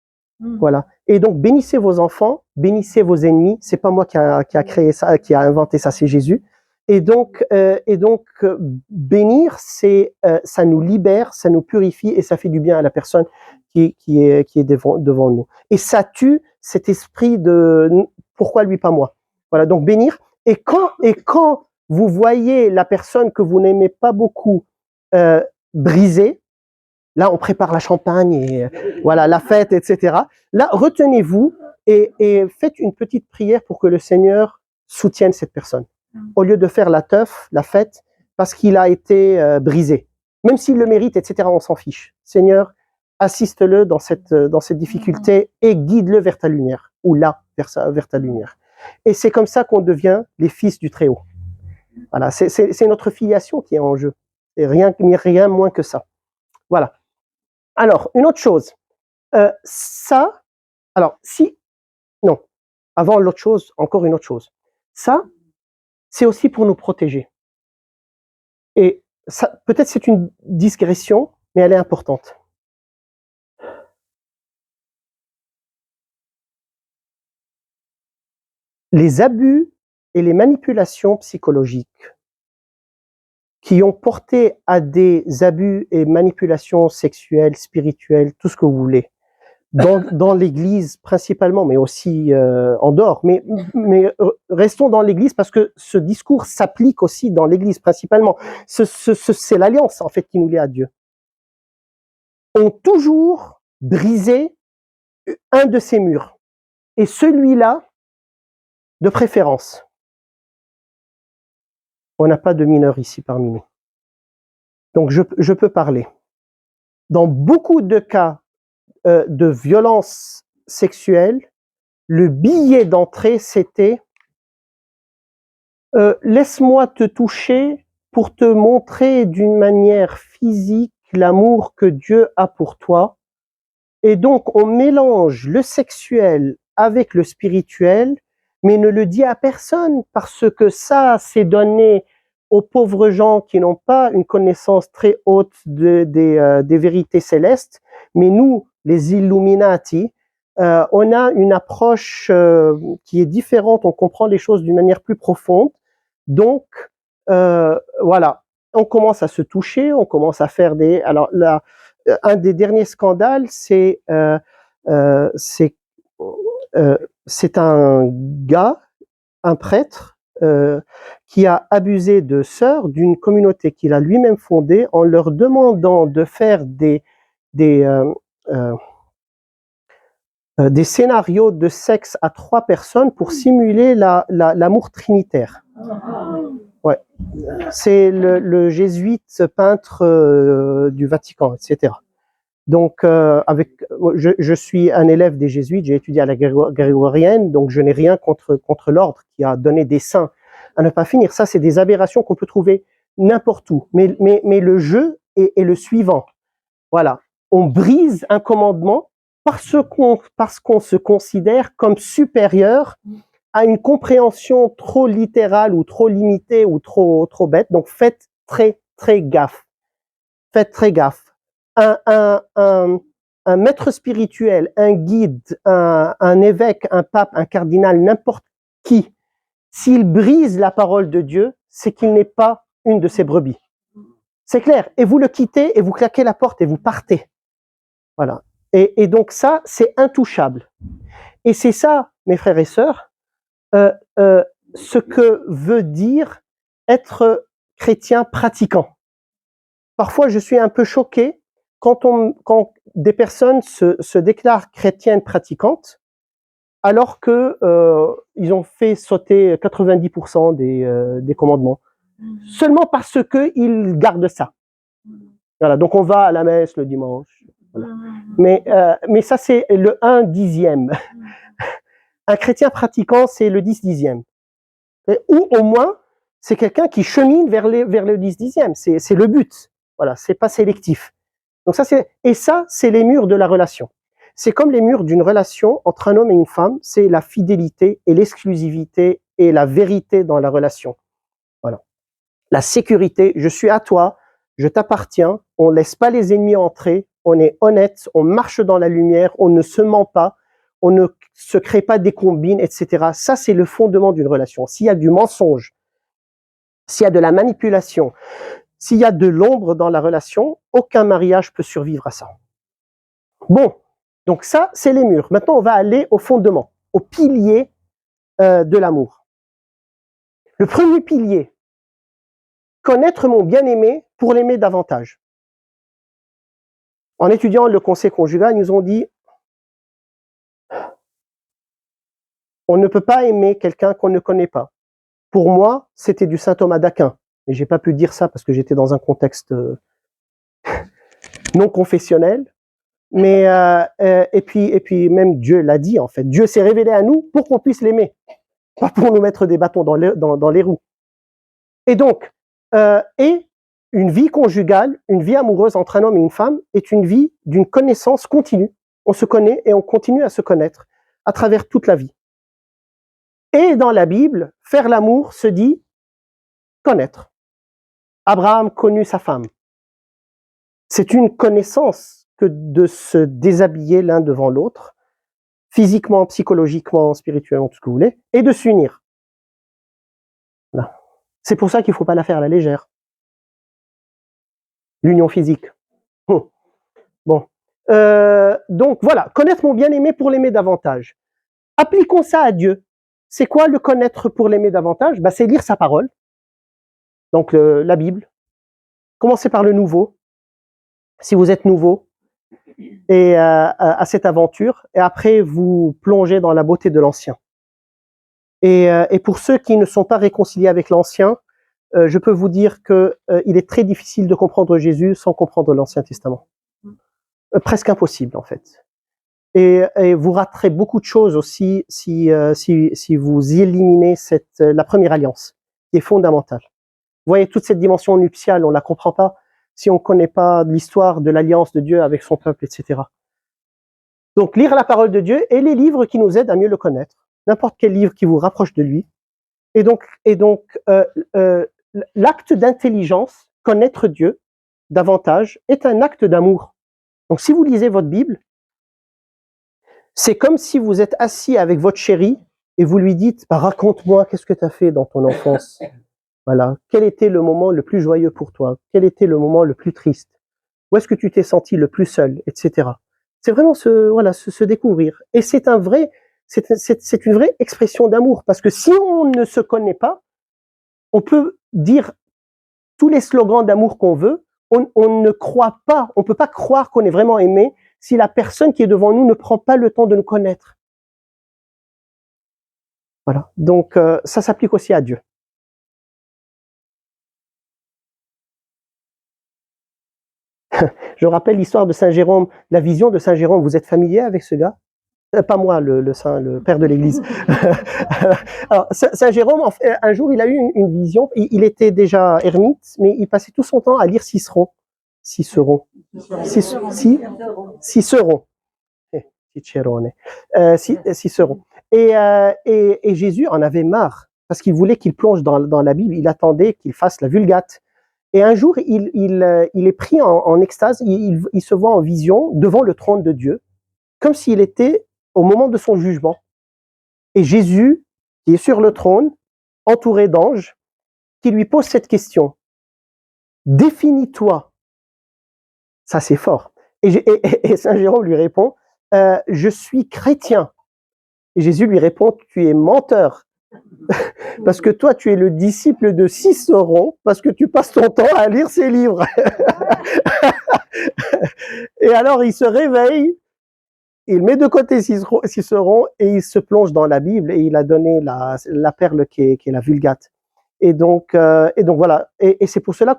S1: Voilà. Et donc, bénissez vos enfants, bénissez vos ennemis. C'est pas moi qui a créé ça, qui a inventé ça, c'est Jésus. Et donc, bénir, ça nous libère, ça nous purifie et ça fait du bien à la personne qui est devant nous. Et ça tue cet esprit de pourquoi lui, pas moi. Voilà. Donc, bénir. Et quand vous voyez la personne que vous n'aimez pas beaucoup brisée, là, on prépare la champagne et voilà la fête, etc. Là, retenez-vous et faites une petite prière pour que le Seigneur soutienne cette personne. Au lieu de faire la teuf, la fête, parce qu'il a été brisé. Même s'il le mérite, etc., on s'en fiche. Seigneur, assiste-le dans cette difficulté et guide-le vers ta lumière, ou là, vers ta lumière. Et c'est comme ça qu'on devient les fils du Très-Haut. Voilà, c'est notre filiation qui est en jeu. Et rien moins que ça. Voilà. Alors, une autre chose. Avant l'autre chose, encore une autre chose. Ça, c'est aussi pour nous protéger. Et ça, peut-être c'est une digression, mais elle est importante. les abus et les manipulations psychologiques qui ont porté à des abus et manipulations sexuelles, spirituelles, tout ce que vous voulez, dans l'Église principalement, mais aussi en dehors. Mais restons dans l'Église parce que ce discours s'applique aussi dans l'Église principalement. C'est l'alliance en fait qui nous lie à Dieu. Ont toujours brisé un de ces murs. Et celui-là, de préférence. On n'a pas de mineurs ici parmi nous. Donc je peux parler. Dans beaucoup de cas de violence sexuelle, le billet d'entrée, c'était laisse-moi te toucher pour te montrer d'une manière physique l'amour que Dieu a pour toi. Et donc, on mélange le sexuel avec le spirituel, mais ne le dit à personne parce que ça, c'est donné aux pauvres gens qui n'ont pas une connaissance très haute des vérités célestes. Mais nous, les Illuminati, on a une approche qui est différente, on comprend les choses d'une manière plus profonde. Donc, voilà, on commence à se toucher, on commence à faire des... Alors là, un des derniers scandales, c'est un gars, un prêtre, qui a abusé de sœurs d'une communauté qu'il a lui-même fondée en leur demandant de faire des scénarios de sexe à 3 personnes pour simuler l'amour trinitaire. Ouais. C'est le jésuite peintre du Vatican, etc. Donc, je suis un élève des jésuites, j'ai étudié à la grégorienne, donc je n'ai rien contre l'ordre qui a donné des saints à ne pas finir. Ça, c'est des aberrations qu'on peut trouver n'importe où. Mais le jeu est le suivant. Voilà. On brise un commandement parce qu'on se considère comme supérieur à une compréhension trop littérale ou trop limitée ou trop bête. Donc, faites très, très gaffe. Faites très gaffe. Un maître spirituel, un guide, un évêque, un pape, un cardinal, n'importe qui, s'il brise la parole de Dieu, c'est qu'il n'est pas une de ses brebis. C'est clair. Et vous le quittez et vous claquez la porte et vous partez. Voilà. Et donc ça, c'est intouchable. Et c'est ça, mes frères et sœurs, ce que veut dire être chrétien pratiquant. Parfois, je suis un peu choqué quand des personnes se déclarent chrétiennes pratiquantes, alors que ils ont fait sauter 90% des commandements, seulement parce qu'ils gardent ça. Voilà, donc on va à la messe le dimanche. Voilà. Mais ça, c'est le 1/10. Un chrétien pratiquant, c'est le 10/10. Ou au moins, c'est quelqu'un qui chemine vers le 10/10. C'est le but. Voilà, c'est pas sélectif. Donc ça, c'est les murs de la relation. C'est comme les murs d'une relation entre un homme et une femme, c'est la fidélité et l'exclusivité et la vérité dans la relation. Voilà. La sécurité, je suis à toi, je t'appartiens, on ne laisse pas les ennemis entrer, on est honnête, on marche dans la lumière, on ne se ment pas, on ne se crée pas des combines, etc. Ça, c'est le fondement d'une relation. S'il y a du mensonge, s'il y a de la manipulation, s'il y a de l'ombre dans la relation, aucun mariage peut survivre à ça. Bon, donc ça, c'est les murs. Maintenant, on va aller au fondement, au pilier de l'amour. Le premier pilier, connaître mon bien-aimé pour l'aimer davantage. En étudiant le conseil conjugal, ils nous ont dit on ne peut pas aimer quelqu'un qu'on ne connaît pas. Pour moi, c'était du saint Thomas d'Aquin. Mais j'ai pas pu dire ça parce que j'étais dans un contexte non confessionnel. Mais et puis même Dieu l'a dit en fait. Dieu s'est révélé à nous pour qu'on puisse l'aimer, pas pour nous mettre des bâtons dans les roues. Et donc, et une vie conjugale, une vie amoureuse entre un homme et une femme est une vie d'une connaissance continue. On se connaît et on continue à se connaître à travers toute la vie. Et dans la Bible, faire l'amour se dit connaître. Abraham connut sa femme. C'est une connaissance que de se déshabiller l'un devant l'autre. physiquement, psychologiquement, spirituellement, tout ce que vous voulez, et de s'unir. Voilà. C'est pour ça qu'il ne faut pas la faire à la légère. L'union physique. Bon. Donc voilà, connaître mon bien-aimé pour l'aimer davantage. Appliquons ça à Dieu. C'est quoi le connaître pour l'aimer davantage? C'est lire sa parole, donc la Bible. Commencez par le nouveau, si vous êtes nouveau, et à cette aventure, et après vous plongez dans la beauté de l'ancien. Et pour ceux qui ne sont pas réconciliés avec l'ancien, je peux vous dire que il est très difficile de comprendre Jésus sans comprendre l'Ancien Testament. Presque impossible en fait. Et vous raterez beaucoup de choses aussi si vous éliminez la première alliance, qui est fondamentale. Vous voyez, toute cette dimension nuptiale, on la comprend pas si on connaît pas l'histoire de l'alliance de Dieu avec son peuple, etc. Donc, lire la parole de Dieu et les livres qui nous aident à mieux le connaître. N'importe quel livre qui vous rapproche de lui. Et donc l'acte d'intelligence, connaître Dieu davantage, est un acte d'amour. Donc, si vous lisez votre Bible, c'est comme si vous êtes assis avec votre chérie et vous lui dites, raconte-moi, qu'est-ce que tu as fait dans ton enfance? Voilà. Quel était le moment le plus joyeux pour toi? Quel était le moment le plus triste? Où est-ce que tu t'es senti le plus seul, etc. C'est vraiment se découvrir. Et c'est une vraie expression d'amour. Parce que si on ne se connaît pas, on peut dire tous les slogans d'amour qu'on veut, on ne croit pas, on peut pas croire qu'on est vraiment aimé si la personne qui est devant nous ne prend pas le temps de nous connaître. Voilà. Donc, ça s'applique aussi à Dieu. Je rappelle l'histoire de Saint Jérôme, la vision de Saint Jérôme. Vous êtes familier avec ce gars? Pas moi, le père de l'Église. Alors, Saint Jérôme, un jour, il a eu une vision. Il était déjà ermite, mais il passait tout son temps à lire Cicéron. Cicéron. Et Jésus en avait marre, parce qu'il voulait qu'il plonge dans la Bible. Il attendait qu'il fasse la Vulgate. Et un jour, il est pris en extase, il se voit en vision devant le trône de Dieu, comme s'il était au moment de son jugement. Et Jésus, qui est sur le trône, entouré d'anges, qui lui pose cette question. Définis-toi. Ça, c'est fort. Et Saint Jérôme lui répond, je suis chrétien. Et Jésus lui répond, tu es menteur. Parce que toi, tu es le disciple de Cicéron, parce que tu passes ton temps à lire ses livres. Et alors, il se réveille, il met de côté Cicéron et il se plonge dans la Bible et il a donné la perle qui est la Vulgate. Et donc voilà. Et c'est pour cela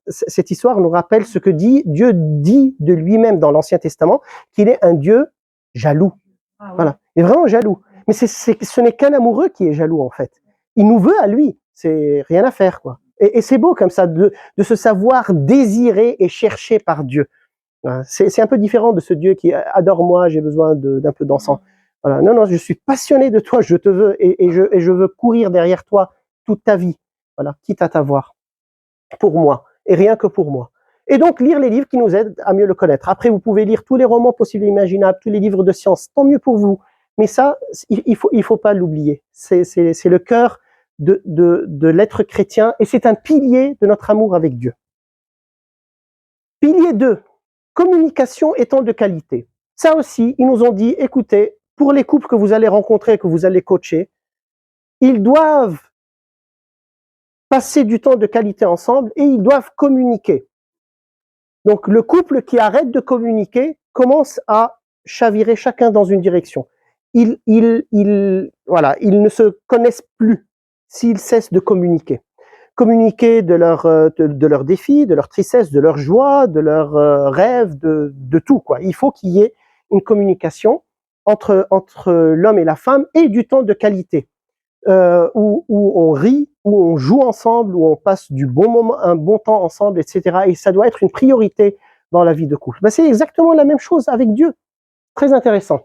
S1: cette histoire nous rappelle ce que Dieu dit de lui-même dans l'Ancien Testament, qu'il est un Dieu jaloux. Ah ouais. Voilà. Il est vraiment jaloux. Mais ce n'est qu'un amoureux qui est jaloux, en fait. Il nous veut à lui. C'est rien à faire, quoi. Et c'est beau, comme ça, de se savoir désiré et cherché par Dieu. C'est un peu différent de ce Dieu qui adore moi, j'ai besoin d'un peu d'encens. Voilà. Non, je suis passionné de toi, je te veux, et je veux courir derrière toi toute ta vie. Voilà, quitte à t'avoir. Pour moi. Et rien que pour moi. Et donc, lire les livres qui nous aident à mieux le connaître. Après, vous pouvez lire tous les romans possibles et imaginables, tous les livres de science, tant mieux pour vous. Mais ça, il faut pas l'oublier. C'est le cœur de l'être chrétien et c'est un pilier de notre amour avec Dieu. Pilier 2, communication étant de qualité. Ça aussi, ils nous ont dit, écoutez, pour les couples que vous allez rencontrer, que vous allez coacher, ils doivent passer du temps de qualité ensemble et ils doivent communiquer. Donc, le couple qui arrête de communiquer commence à chavirer chacun dans une direction. Ils ne se connaissent plus s'ils cessent de communiquer. Communiquer de leurs défis, de leurs tristesses, de leurs joies, de leurs rêves, de tout, quoi. Il faut qu'il y ait une communication entre l'homme et la femme et du temps de qualité. Où on rit, où on joue ensemble, où on passe un bon temps ensemble, etc. Et ça doit être une priorité dans la vie de couple. C'est exactement la même chose avec Dieu. Très intéressant.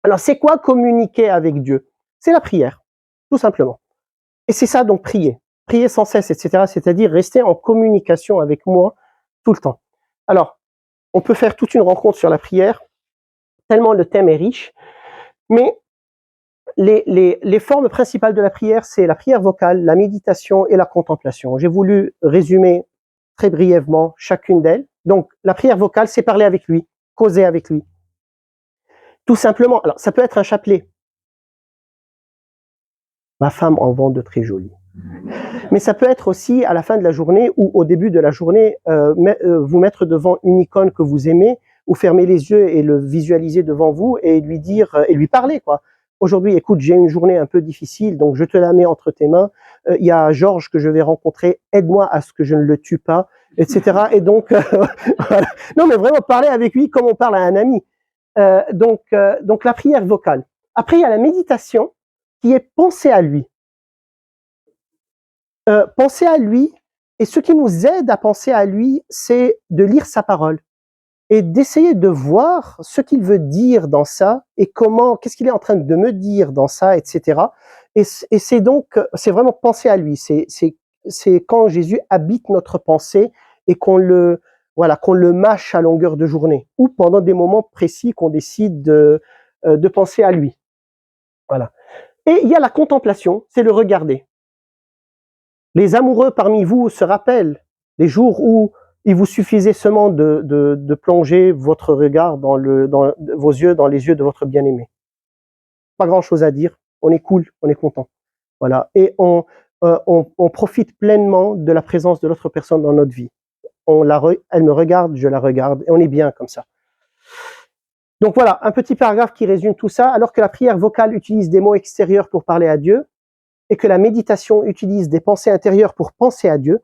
S1: Alors, c'est quoi communiquer avec Dieu? C'est la prière, tout simplement. Et c'est ça, donc, prier. Prier sans cesse, etc. C'est-à-dire rester en communication avec moi tout le temps. Alors, on peut faire toute une rencontre sur la prière, tellement le thème est riche. Mais les formes principales de la prière, c'est la prière vocale, la méditation et la contemplation. J'ai voulu résumer très brièvement chacune d'elles. Donc, la prière vocale, c'est parler avec lui, causer avec lui. Tout simplement, alors ça peut être un chapelet. Ma femme en vend de très jolis. Mais ça peut être aussi à la fin de la journée ou au début de la journée, vous mettre devant une icône que vous aimez, ou fermer les yeux et le visualiser devant vous et lui dire et lui parler quoi. Aujourd'hui, écoute, j'ai une journée un peu difficile, donc je te la mets entre tes mains. Il y a Georges que je vais rencontrer. Aide-moi à ce que je ne le tue pas, etc. Et donc, voilà. Non, mais vraiment parler avec lui comme on parle à un ami. Donc la prière vocale. Après, il y a la méditation qui est penser à lui. Penser à lui, et ce qui nous aide à penser à lui, c'est de lire sa parole et d'essayer de voir ce qu'il veut dire dans ça et comment, qu'est-ce qu'il est en train de me dire dans ça, etc. Et c'est donc, c'est vraiment penser à lui. C'est quand Jésus habite notre pensée et qu'on le mâche à longueur de journée ou pendant des moments précis qu'on décide de penser à lui. Voilà. Et il y a la contemplation, c'est le regarder. Les amoureux parmi vous se rappellent des jours où il vous suffisait seulement de plonger votre regard dans vos yeux dans les yeux de votre bien-aimé. Pas grand-chose à dire, on est cool, on est content. Voilà. Et on profite pleinement de la présence de l'autre personne dans notre vie. Elle me regarde, je la regarde, et on est bien comme ça. Donc voilà, un petit paragraphe qui résume tout ça. Alors que la prière vocale utilise des mots extérieurs pour parler à Dieu, et que la méditation utilise des pensées intérieures pour penser à Dieu,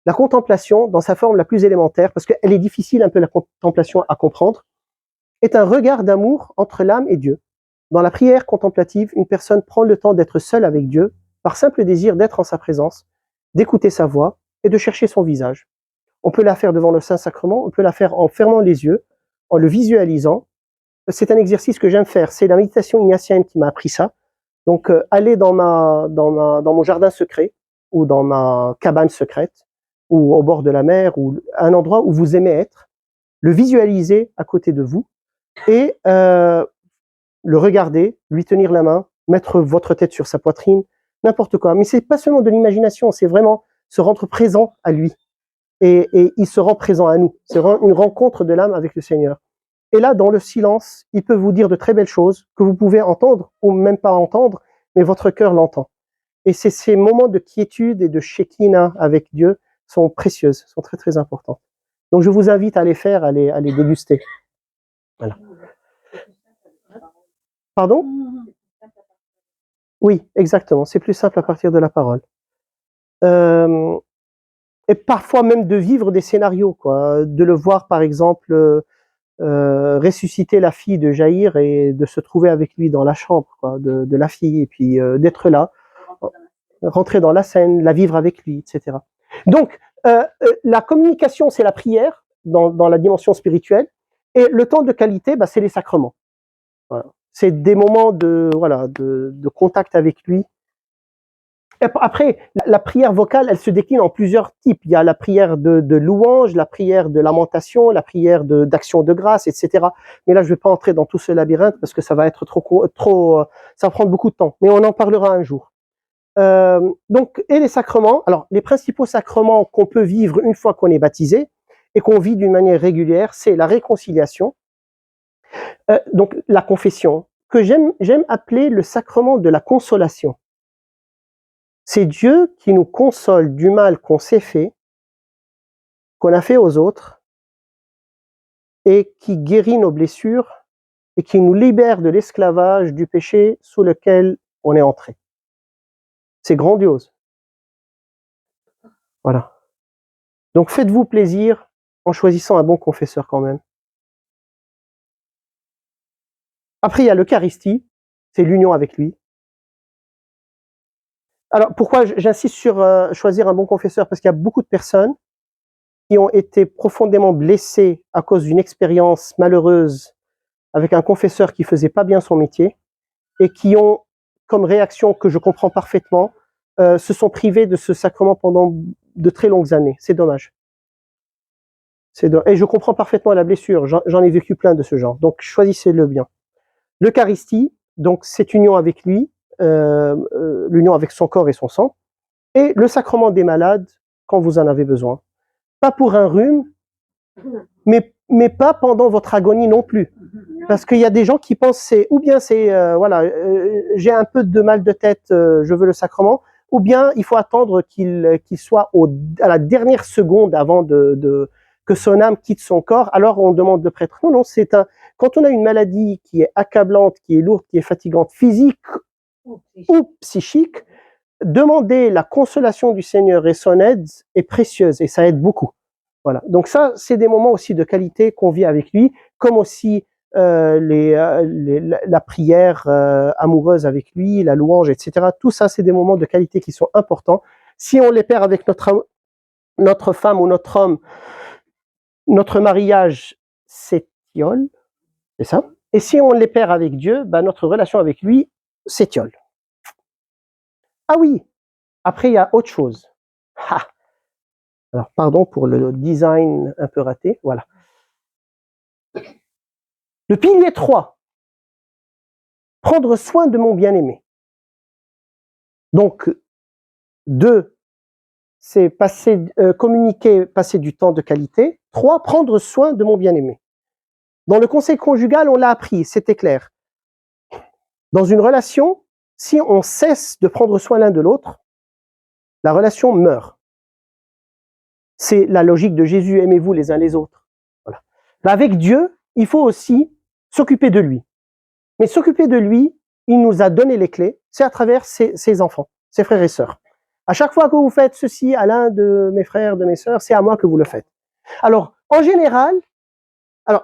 S1: la contemplation, dans sa forme la plus élémentaire, parce qu'elle est difficile un peu la contemplation à comprendre, est un regard d'amour entre l'âme et Dieu. Dans la prière contemplative, une personne prend le temps d'être seule avec Dieu, par simple désir d'être en sa présence, d'écouter sa voix et de chercher son visage. On peut la faire devant le Saint-Sacrement, on peut la faire en fermant les yeux, en le visualisant. C'est un exercice que j'aime faire, c'est la méditation ignatienne qui m'a appris ça. Donc, aller dans mon jardin secret, ou dans ma cabane secrète, ou au bord de la mer, ou un endroit où vous aimez être, le visualiser à côté de vous, et le regarder, lui tenir la main, mettre votre tête sur sa poitrine, n'importe quoi. Mais c'est pas seulement de l'imagination, c'est vraiment se rendre présent à lui. Et il se rend présent à nous. C'est une rencontre de l'âme avec le Seigneur. Et là, dans le silence, il peut vous dire de très belles choses que vous pouvez entendre ou même pas entendre, mais votre cœur l'entend. Et ces moments de quiétude et de shekinah avec Dieu sont précieuses, sont très très importants. Donc je vous invite à les faire, à les déguster. Voilà. Pardon ? Oui, exactement. C'est plus simple à partir de la parole. Et parfois même de vivre des scénarios, quoi. De le voir, par exemple, ressusciter la fille de Jaïr et de se trouver avec lui dans la chambre quoi, de la fille, et puis d'être là, rentrer dans la scène, la vivre avec lui, etc. Donc, la communication, c'est la prière dans la dimension spirituelle, et le temps de qualité, bah, c'est les sacrements. Voilà. C'est des moments de contact avec lui. Et après, la prière vocale, elle se décline en plusieurs types. Il y a la prière de louange, la prière de lamentation, la prière d'action de grâce, etc. Mais là, je ne vais pas entrer dans tout ce labyrinthe parce que ça va être ça va prendre beaucoup de temps. Mais on en parlera un jour. Donc, et les sacrements. Alors, les principaux sacrements qu'on peut vivre une fois qu'on est baptisé et qu'on vit d'une manière régulière, c'est la réconciliation, donc la confession, que j'aime appeler le sacrement de la consolation. C'est Dieu qui nous console du mal qu'on s'est fait, qu'on a fait aux autres, et qui guérit nos blessures et qui nous libère de l'esclavage du péché sous lequel on est entré. C'est grandiose. Voilà. Donc faites-vous plaisir en choisissant un bon confesseur quand même. Après, il y a l'Eucharistie, c'est l'union avec lui. Alors pourquoi j'insiste sur choisir un bon confesseur? Parce qu'il y a beaucoup de personnes qui ont été profondément blessées à cause d'une expérience malheureuse avec un confesseur qui faisait pas bien son métier et qui ont, comme réaction que je comprends parfaitement, se sont privés de ce sacrement pendant de très longues années. C'est dommage. Et je comprends parfaitement la blessure. J'en ai vécu plein de ce genre. Donc choisissez-le bien. L'Eucharistie, donc cette union avec lui, l'union avec son corps et son sang, et le sacrement des malades quand vous en avez besoin. Pas pour un rhume, mais pas pendant votre agonie non plus. Parce qu'il y a des gens qui pensent, j'ai un peu de mal de tête, je veux le sacrement, ou bien il faut attendre qu'il soit à la dernière seconde avant que son âme quitte son corps, alors on demande le prêtre. Non, quand on a une maladie qui est accablante, qui est lourde, qui est fatigante, physique ou psychique, demander la consolation du Seigneur et son aide est précieuse et ça aide beaucoup. Voilà. Donc ça, c'est des moments aussi de qualité qu'on vit avec lui, comme aussi la prière amoureuse avec lui, la louange, etc. Tout ça, c'est des moments de qualité qui sont importants. Si on les perd avec notre femme ou notre homme, notre mariage s'étiole, c'est ça. Et si on les perd avec Dieu, notre relation avec lui s'étiole. Ah oui, après il y a autre chose. Alors pardon pour le design un peu raté, voilà. Le pilier 3, prendre soin de mon bien-aimé. Donc, 2, c'est communiquer, passer du temps de qualité. 3, prendre soin de mon bien-aimé. Dans le conseil conjugal, on l'a appris, c'était clair. Dans une relation, si on cesse de prendre soin l'un de l'autre, la relation meurt. C'est la logique de Jésus, aimez-vous les uns les autres. Voilà. Avec Dieu, il faut aussi s'occuper de lui. Mais s'occuper de lui, il nous a donné les clés, c'est à travers ses enfants, ses frères et sœurs. À chaque fois que vous faites ceci à l'un de mes frères, de mes sœurs, c'est à moi que vous le faites. Alors, en général,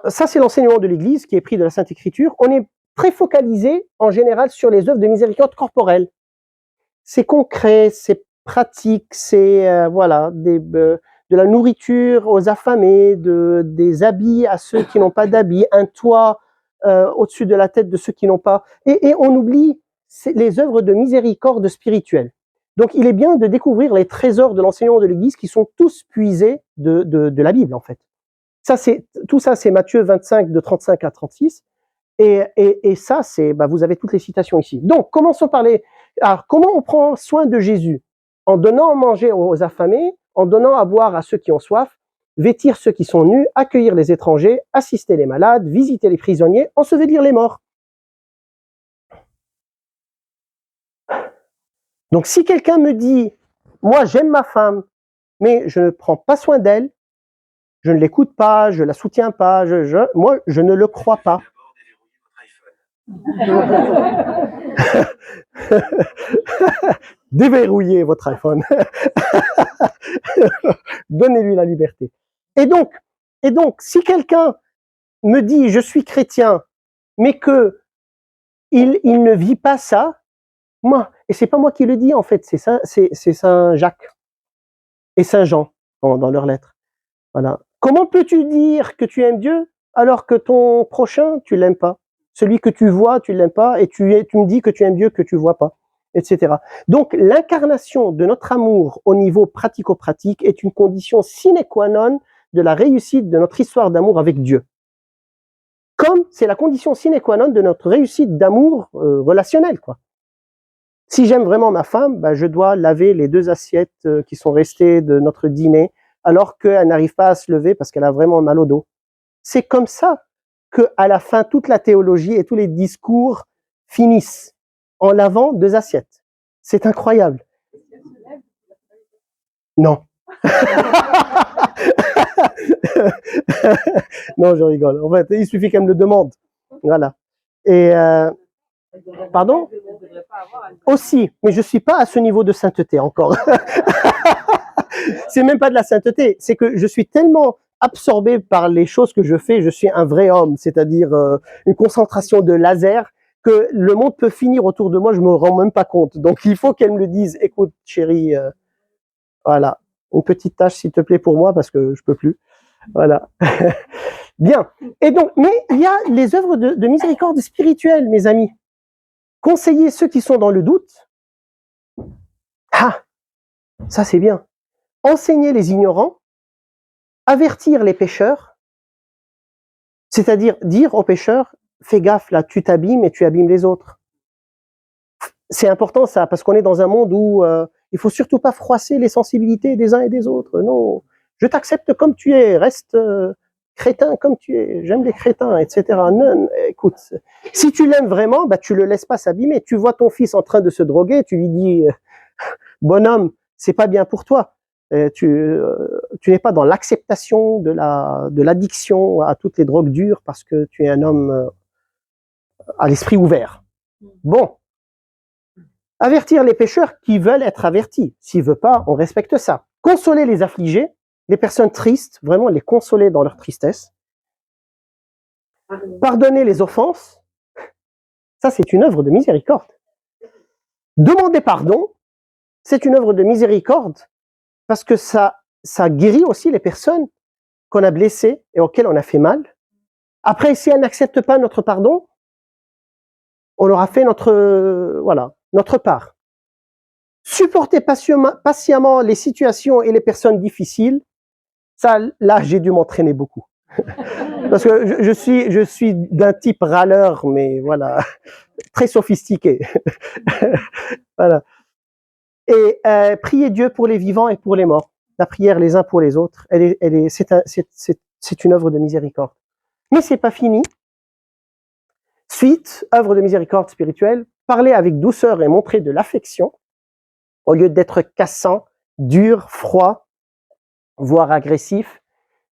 S1: ça c'est l'enseignement de l'Église qui est pris de la Sainte Écriture, on est très focalisé en général sur les œuvres de miséricorde corporelle. C'est concret, c'est pratique, c'est de la nourriture aux affamés, des habits à ceux qui n'ont pas d'habits, un toit au-dessus de la tête de ceux qui n'ont pas. Et on oublie les œuvres de miséricorde spirituelle. Donc il est bien de découvrir les trésors de l'enseignement de l'Église qui sont tous puisés de la Bible en fait. Tout ça c'est Matthieu 25 de 35 à 36. Et ça, vous avez toutes les citations ici. Donc, commençons par alors, comment on prend soin de Jésus? En donnant à manger aux affamés, en donnant à boire à ceux qui ont soif, vêtir ceux qui sont nus, accueillir les étrangers, assister les malades, visiter les prisonniers, ensevelir les morts. Donc, si quelqu'un me dit, moi j'aime ma femme, mais je ne prends pas soin d'elle, je ne l'écoute pas, je la soutiens pas, moi je ne le crois pas. Déverrouillez votre iPhone. Donnez-lui la liberté. Et donc, si quelqu'un me dit je suis chrétien, mais que il ne vit pas ça, moi, et c'est pas moi qui le dis en fait, c'est Saint Jacques et Saint Jean dans leurs lettres. Voilà. Comment peux-tu dire que tu aimes Dieu alors que ton prochain tu l'aimes pas? Celui que tu vois, tu l'aimes pas, et tu me dis que tu aimes Dieu que tu vois pas, etc. Donc, l'incarnation de notre amour au niveau pratico-pratique est une condition sine qua non de la réussite de notre histoire d'amour avec Dieu. Comme c'est la condition sine qua non de notre réussite d'amour relationnel, quoi. Si j'aime vraiment ma femme, je dois laver les 2 assiettes qui sont restées de notre dîner, alors qu'elle n'arrive pas à se lever parce qu'elle a vraiment mal au dos. C'est comme ça qu'à la fin, toute la théologie et tous les discours finissent en lavant 2 assiettes. C'est incroyable. Non. Non, je rigole. En fait, il suffit qu'elle me le demande. Voilà. Et pardon? Aussi, mais je suis pas à ce niveau de sainteté encore. C'est même pas de la sainteté, c'est que je suis tellement absorbé par les choses que je fais, je suis un vrai homme, c'est-à-dire une concentration de laser, que le monde peut finir autour de moi, je me rends même pas compte. Donc il faut qu'elle me le dise, écoute chérie, voilà, une petite tâche s'il te plaît pour moi, parce que je peux plus. Voilà. Bien. Et donc, mais il y a les œuvres de miséricorde spirituelle, mes amis. Conseiller ceux qui sont dans le doute. Ah, ça c'est bien. Enseigner les ignorants, avertir les pécheurs, c'est-à-dire dire aux pécheurs, fais gaffe là, tu t'abîmes et tu abîmes les autres. C'est important ça, parce qu'on est dans un monde où il faut surtout pas froisser les sensibilités des uns et des autres. Non, je t'accepte comme tu es, reste crétin comme tu es, j'aime les crétins, etc. Non, écoute, si tu l'aimes vraiment, bah, tu le laisses pas s'abîmer. Tu vois ton fils en train de se droguer, tu lui dis, bonhomme, c'est pas bien pour toi. Tu n'es pas dans l'acceptation de l'addiction à toutes les drogues dures parce que tu es un homme à l'esprit ouvert. Bon. Avertir les pécheurs qui veulent être avertis. S'ils ne veulent pas, on respecte ça. Consoler les affligés, les personnes tristes, vraiment les consoler dans leur tristesse. Pardonner les offenses, ça c'est une œuvre de miséricorde. Demander pardon, c'est une œuvre de miséricorde parce que ça guérit aussi les personnes qu'on a blessées et auxquelles on a fait mal. Après, si elles n'acceptent pas notre pardon, on leur a fait notre part. Supporter patiemment les situations et les personnes difficiles, ça, là, j'ai dû m'entraîner beaucoup. Parce que je suis d'un type râleur, mais voilà, très sophistiqué. Voilà. Et prier Dieu pour les vivants et pour les morts. La prière les uns pour les autres, c'est une œuvre de miséricorde. Mais c'est pas fini. Suite, œuvre de miséricorde spirituelle, parler avec douceur et montrer de l'affection, au lieu d'être cassant, dur, froid, voire agressif.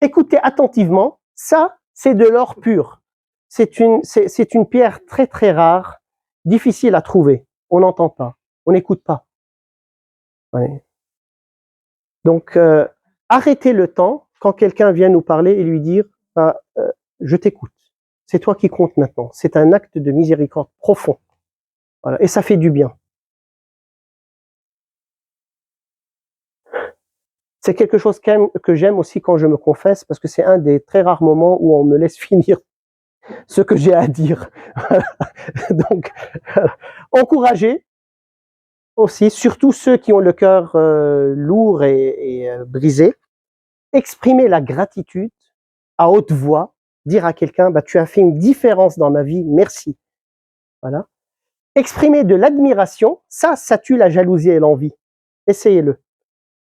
S1: Écoutez attentivement, ça, c'est de l'or pur. C'est une pierre très très rare, difficile à trouver. On n'entend pas, on n'écoute pas. Ouais. Donc, arrêtez le temps quand quelqu'un vient nous parler et lui dire je t'écoute. C'est toi qui compte maintenant. C'est un acte de miséricorde profond. Voilà. Et ça fait du bien. C'est quelque chose que j'aime aussi quand je me confesse, parce que c'est un des très rares moments où on me laisse finir ce que j'ai à dire. Donc, encourager aussi, surtout ceux qui ont le cœur lourd et brisé, exprimer la gratitude à haute voix, dire à quelqu'un, tu as fait une différence dans ma vie, merci. Voilà. Exprimer de l'admiration, ça tue la jalousie et l'envie. Essayez-le.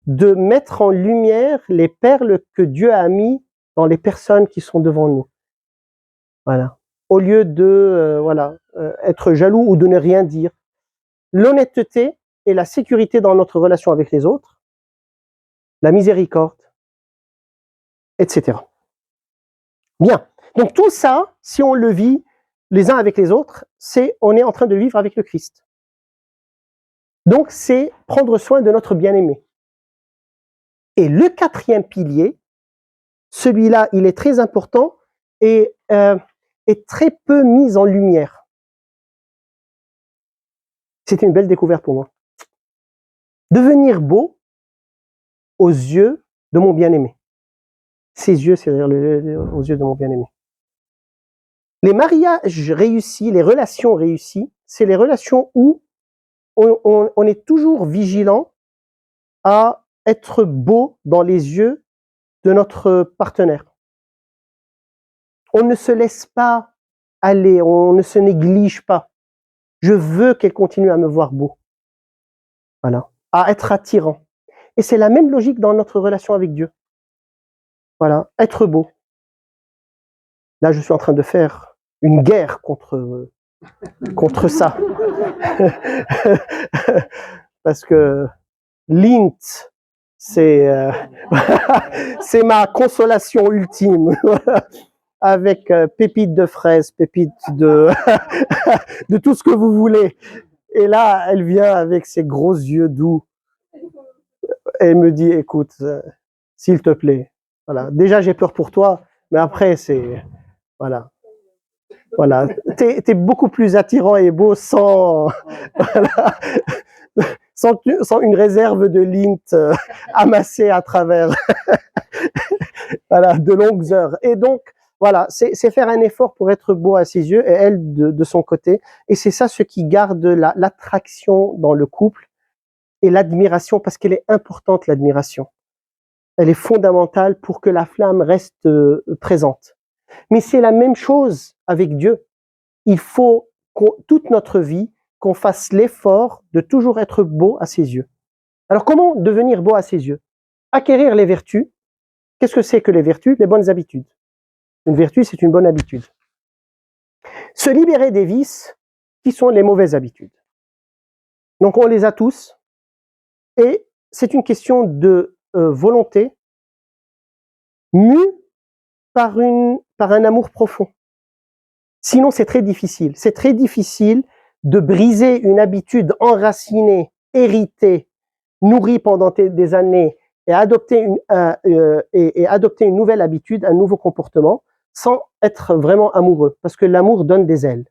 S1: De mettre en lumière les perles que Dieu a mis dans les personnes qui sont devant nous. Voilà. Au lieu de être jaloux ou de ne rien dire. L'honnêteté et la sécurité dans notre relation avec les autres, la miséricorde, etc. Bien. Donc tout ça, si on le vit les uns avec les autres, on est en train de vivre avec le Christ. Donc c'est prendre soin de notre bien-aimé. Et le quatrième pilier, celui-là, il est très important et est très peu mis en lumière. C'était une belle découverte pour moi. Devenir beau aux yeux de mon bien-aimé. Ses yeux, c'est-à-dire aux yeux de mon bien-aimé. Les mariages réussis, les relations réussies, c'est les relations où on est toujours vigilant à être beau dans les yeux de notre partenaire. On ne se laisse pas aller, on ne se néglige pas. Je veux qu'elle continue à me voir beau. Voilà. À être attirant. Et c'est la même logique dans notre relation avec Dieu. Voilà. Être beau. Là, je suis en train de faire une guerre contre ça. Parce que l'int, c'est ma consolation ultime. Avec pépites de fraises, pépites de de tout ce que vous voulez. Et là, elle vient avec ses gros yeux doux. Et elle me dit, écoute, s'il te plaît. Voilà. Déjà, j'ai peur pour toi, mais après, c'est... Voilà. Voilà. T'es beaucoup plus attirant et beau sans... Voilà, sans une réserve de lint amassée à travers voilà, de longues heures. Et donc, voilà, c'est faire un effort pour être beau à ses yeux et elle de son côté. Et c'est ça ce qui garde l'attraction dans le couple et l'admiration, parce qu'elle est importante, l'admiration. Elle est fondamentale pour que la flamme reste présente. Mais c'est la même chose avec Dieu. Il faut toute notre vie qu'on fasse l'effort de toujours être beau à ses yeux. Alors comment devenir beau à ses yeux? Acquérir les vertus. Qu'est-ce que c'est que les vertus? Les bonnes habitudes. Une vertu, c'est une bonne habitude. Se libérer des vices, qui sont les mauvaises habitudes. Donc on les a tous, et c'est une question de volonté mue par un amour profond. Sinon, c'est très difficile. C'est très difficile de briser une habitude enracinée, héritée, nourrie pendant des années, et adopter une nouvelle habitude, un nouveau comportement, sans être vraiment amoureux, parce que l'amour donne des ailes.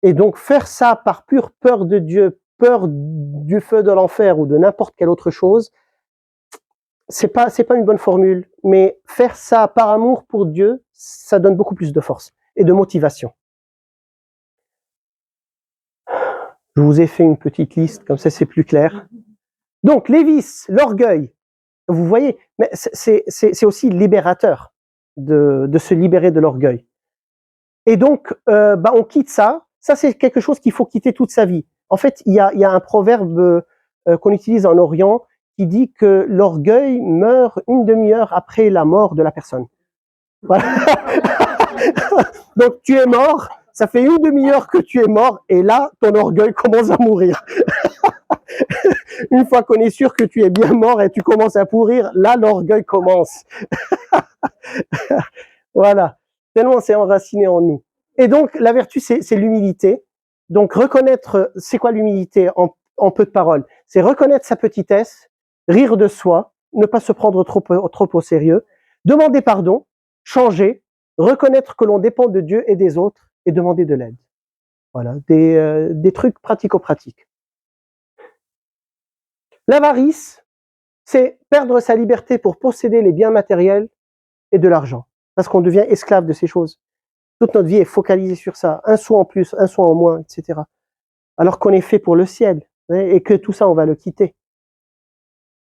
S1: Et donc faire ça par pure peur de Dieu, peur du feu de l'enfer ou de n'importe quelle autre chose, c'est pas une bonne formule, mais faire ça par amour pour Dieu, ça donne beaucoup plus de force et de motivation. Je vous ai fait une petite liste, comme ça c'est plus clair. Donc les vices, l'orgueil, vous voyez, mais c'est aussi libérateur de se libérer de l'orgueil. Et donc on quitte ça. Ça c'est quelque chose qu'il faut quitter toute sa vie. En fait, il y a un proverbe qu'on utilise en Orient qui dit que l'orgueil meurt une demi-heure après la mort de la personne. Voilà. Donc tu es mort, ça fait une demi-heure que tu es mort, et là, ton orgueil commence à mourir. Une fois qu'on est sûr que tu es bien mort et tu commences à pourrir, là, l'orgueil commence. Voilà. Tellement c'est enraciné en nous. Et donc, la vertu, c'est l'humilité. Donc, reconnaître, c'est quoi l'humilité en peu de paroles? C'est reconnaître sa petitesse, rire de soi, ne pas se prendre trop au sérieux, demander pardon, changer, reconnaître que l'on dépend de Dieu et des autres, et demander de l'aide. Voilà, des trucs pratico-pratiques. L'avarice, c'est perdre sa liberté pour posséder les biens matériels et de l'argent, parce qu'on devient esclave de ces choses. Toute notre vie est focalisée sur ça, un sou en plus, un sou en moins, etc. Alors qu'on est fait pour le ciel, et que tout ça, on va le quitter.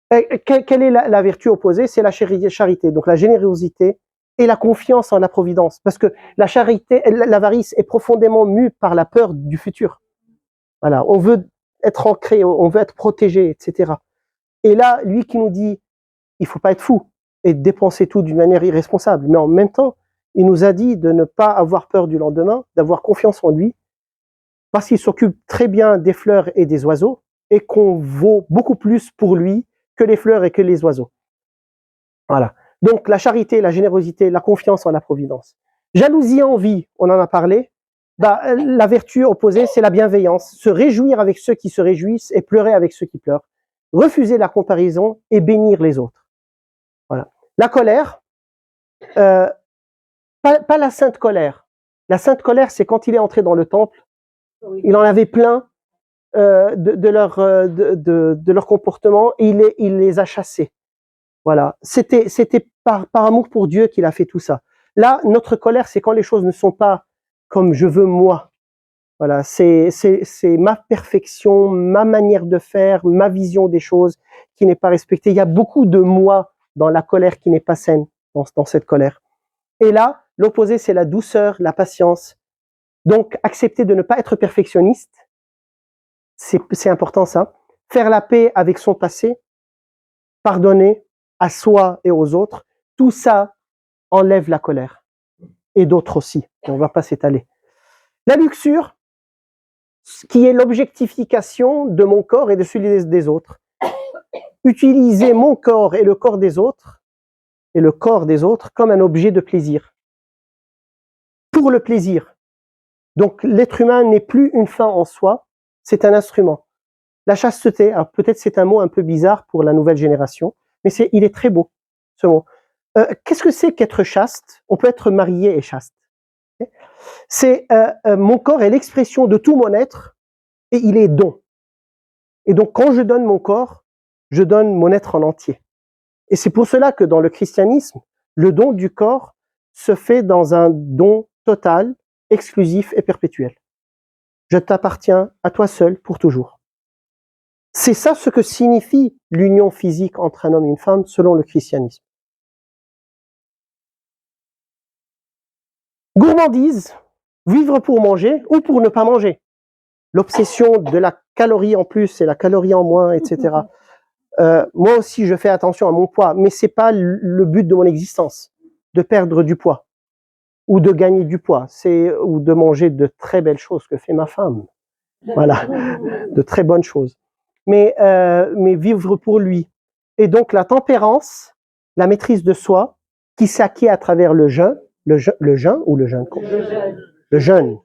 S1: Et quelle est la vertu opposée? C'est la charité, donc la générosité et la confiance en la providence. Parce que la charité, l'avarice est profondément mue par la peur du futur. Voilà, on veut être ancré, on veut être protégé, etc. Et là, lui qui nous dit, il faut pas être fou et dépenser tout d'une manière irresponsable, mais en même temps, il nous a dit de ne pas avoir peur du lendemain, d'avoir confiance en lui, parce qu'il s'occupe très bien des fleurs et des oiseaux, et qu'on vaut beaucoup plus pour lui que les fleurs et que les oiseaux. Voilà. Donc la charité, la générosité, la confiance en la providence. Jalousie, envie, on en a parlé. La vertu opposée, c'est la bienveillance. Se réjouir avec ceux qui se réjouissent et pleurer avec ceux qui pleurent. Refuser la comparaison et bénir les autres. Voilà. La colère, pas la sainte colère. La sainte colère, c'est quand il est entré dans le temple, il en avait plein de leur comportement et il les a chassés. Voilà. C'était par amour pour Dieu qu'il a fait tout ça. Là, notre colère, c'est quand les choses ne sont pas comme je veux moi. Voilà, c'est ma perfection, ma manière de faire, ma vision des choses qui n'est pas respectée. Il y a beaucoup de moi dans la colère qui n'est pas saine, dans cette colère. Et là, l'opposé, c'est la douceur, la patience. Donc, accepter de ne pas être perfectionniste, c'est important ça. Faire la paix avec son passé, pardonner à soi et aux autres, tout ça enlève la colère. Et d'autres aussi, on ne va pas s'étaler. La luxure, qui est l'objectification de mon corps et de celui des autres. Utiliser mon corps et le corps des autres, comme un objet de plaisir. Pour le plaisir. Donc l'être humain n'est plus une fin en soi, c'est un instrument. La chasteté, alors peut-être c'est un mot un peu bizarre pour la nouvelle génération, mais il est très beau, ce mot. Qu'est-ce que c'est qu'être chaste? On peut être marié et chaste. C'est mon corps est l'expression de tout mon être et il est don. Et donc quand je donne mon corps, je donne mon être en entier. Et c'est pour cela que dans le christianisme, le don du corps se fait dans un don total, exclusif et perpétuel. Je t'appartiens à toi seul pour toujours. C'est ça ce que signifie l'union physique entre un homme et une femme selon le christianisme. Gourmandise, vivre pour manger ou pour ne pas manger. l'obsession de la calorie en plus et la calorie en moins, etc. Moi aussi, je fais attention à mon poids, mais c'est pas le but de mon existence, de perdre du poids ou de gagner du poids, ou de manger de très belles choses que fait ma femme. Voilà, de très bonnes choses. Mais vivre pour lui. Et donc la tempérance, la maîtrise de soi, qui s'acquiert à travers le jeûne, le jeûne ou le jeûne, le jeûne.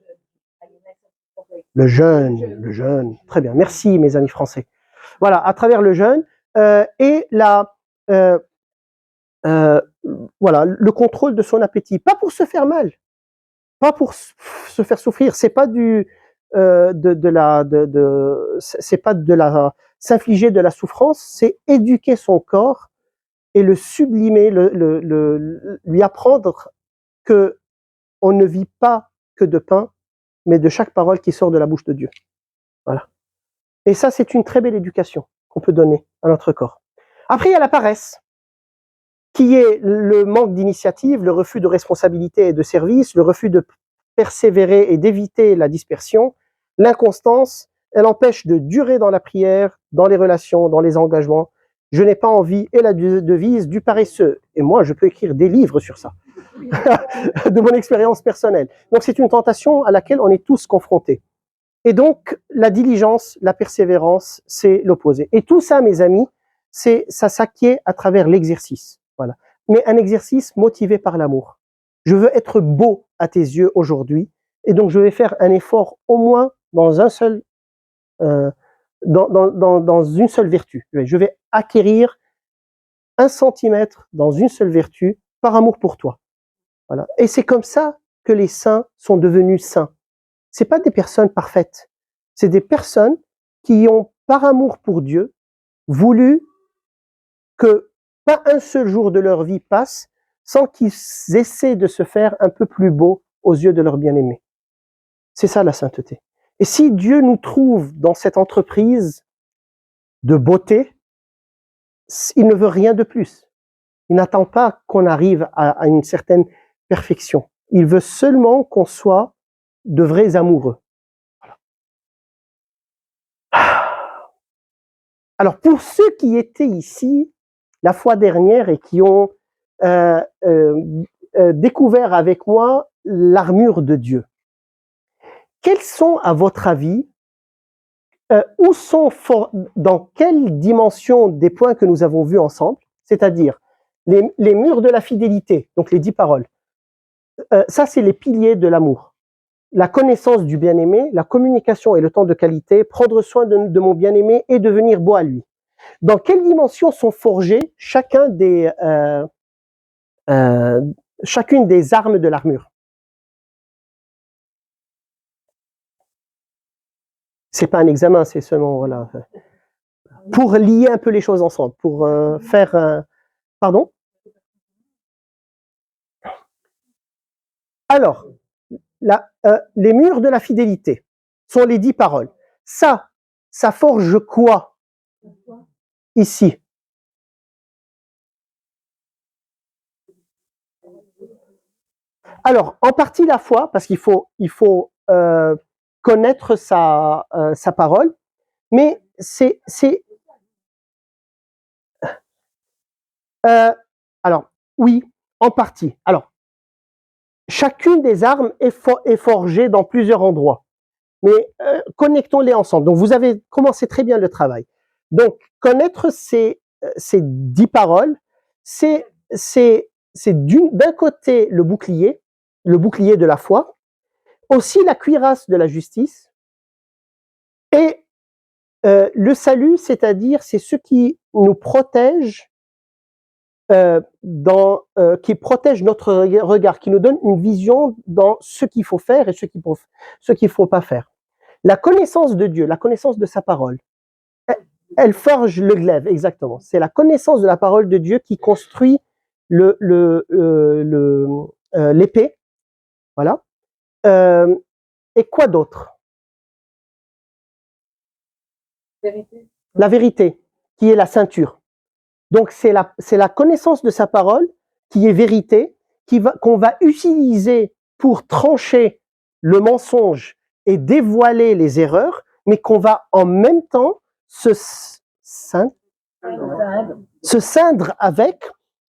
S1: Le jeûne. Très bien. Merci, mes amis français. Voilà, à travers le jeûne et voilà, le contrôle de son appétit. Pas pour se faire mal, pas pour se faire souffrir. C'est pas c'est pas de la s'infliger de la souffrance. C'est éduquer son corps et le sublimer, lui apprendre que on ne vit pas que de pain, mais de chaque parole qui sort de la bouche de Dieu. Voilà. Et ça, c'est une très belle éducation qu'on peut donner à notre corps. Après, il y a la paresse, qui est le manque d'initiative, le refus de responsabilité et de service, le refus de persévérer et d'éviter la dispersion, l'inconstance, elle empêche de durer dans la prière, dans les relations, dans les engagements. Je n'ai pas envie, et la devise du paresseux. Et moi, je peux écrire des livres sur ça, de mon expérience personnelle. Donc, c'est une tentation à laquelle on est tous confrontés. Et donc, la diligence, la persévérance, c'est l'opposé. Et tout ça, mes amis, ça s'acquiert à travers l'exercice. Voilà. Mais un exercice motivé par l'amour. Je veux être beau à tes yeux aujourd'hui, et donc je vais faire un effort au moins dans un seul, dans une seule vertu. Je vais acquérir 1 centimètre dans une seule vertu par amour pour toi. Voilà. Et c'est comme ça que les saints sont devenus saints. C'est pas des personnes parfaites. C'est des personnes qui ont, par amour pour Dieu, voulu que pas un seul jour de leur vie passe sans qu'ils essaient de se faire un peu plus beau aux yeux de leur bien-aimé. C'est ça la sainteté. Et si Dieu nous trouve dans cette entreprise de beauté, il ne veut rien de plus. Il n'attend pas qu'on arrive à une certaine perfection. Il veut seulement qu'on soit de vrais amoureux. Alors, pour ceux qui étaient ici la fois dernière et qui ont découvert avec moi l'armure de Dieu, quels sont, à votre avis, dans quelle dimension des points que nous avons vus ensemble, c'est-à-dire les murs de la fidélité, donc les 10 paroles, ça c'est les piliers de l'amour. La connaissance du bien-aimé, la communication et le temps de qualité, prendre soin de mon bien-aimé et devenir beau à lui. Dans quelle dimension sont forgées chacune des armes de l'armure? C'est pas un examen, c'est seulement voilà, pour lier un peu les choses ensemble, pour faire un... Pardon? Alors, les murs de la fidélité sont les 10 paroles. Ça forge quoi ici? Alors, en partie la foi, parce qu'il faut connaître sa parole, mais alors, oui, en partie. Alors, chacune des armes est forgée dans plusieurs endroits. Mais connectons-les ensemble. Donc, vous avez commencé très bien le travail. Donc, connaître ces 10 paroles, c'est d'un côté le bouclier de la foi, aussi la cuirasse de la justice, et le salut, c'est-à-dire c'est ce qui nous protège, qui protège notre regard, qui nous donne une vision dans ce qu'il faut faire et ce qu'il faut pas faire. La connaissance de Dieu, la connaissance de sa parole, elle forge le glaive, exactement. C'est la connaissance de la parole de Dieu qui construit l'épée. Voilà. Et quoi d'autre? La vérité, qui est la ceinture. Donc c'est la connaissance de sa parole qui est vérité, qu'on va utiliser pour trancher le mensonge et dévoiler les erreurs, mais qu'on va en même temps se ceindre avec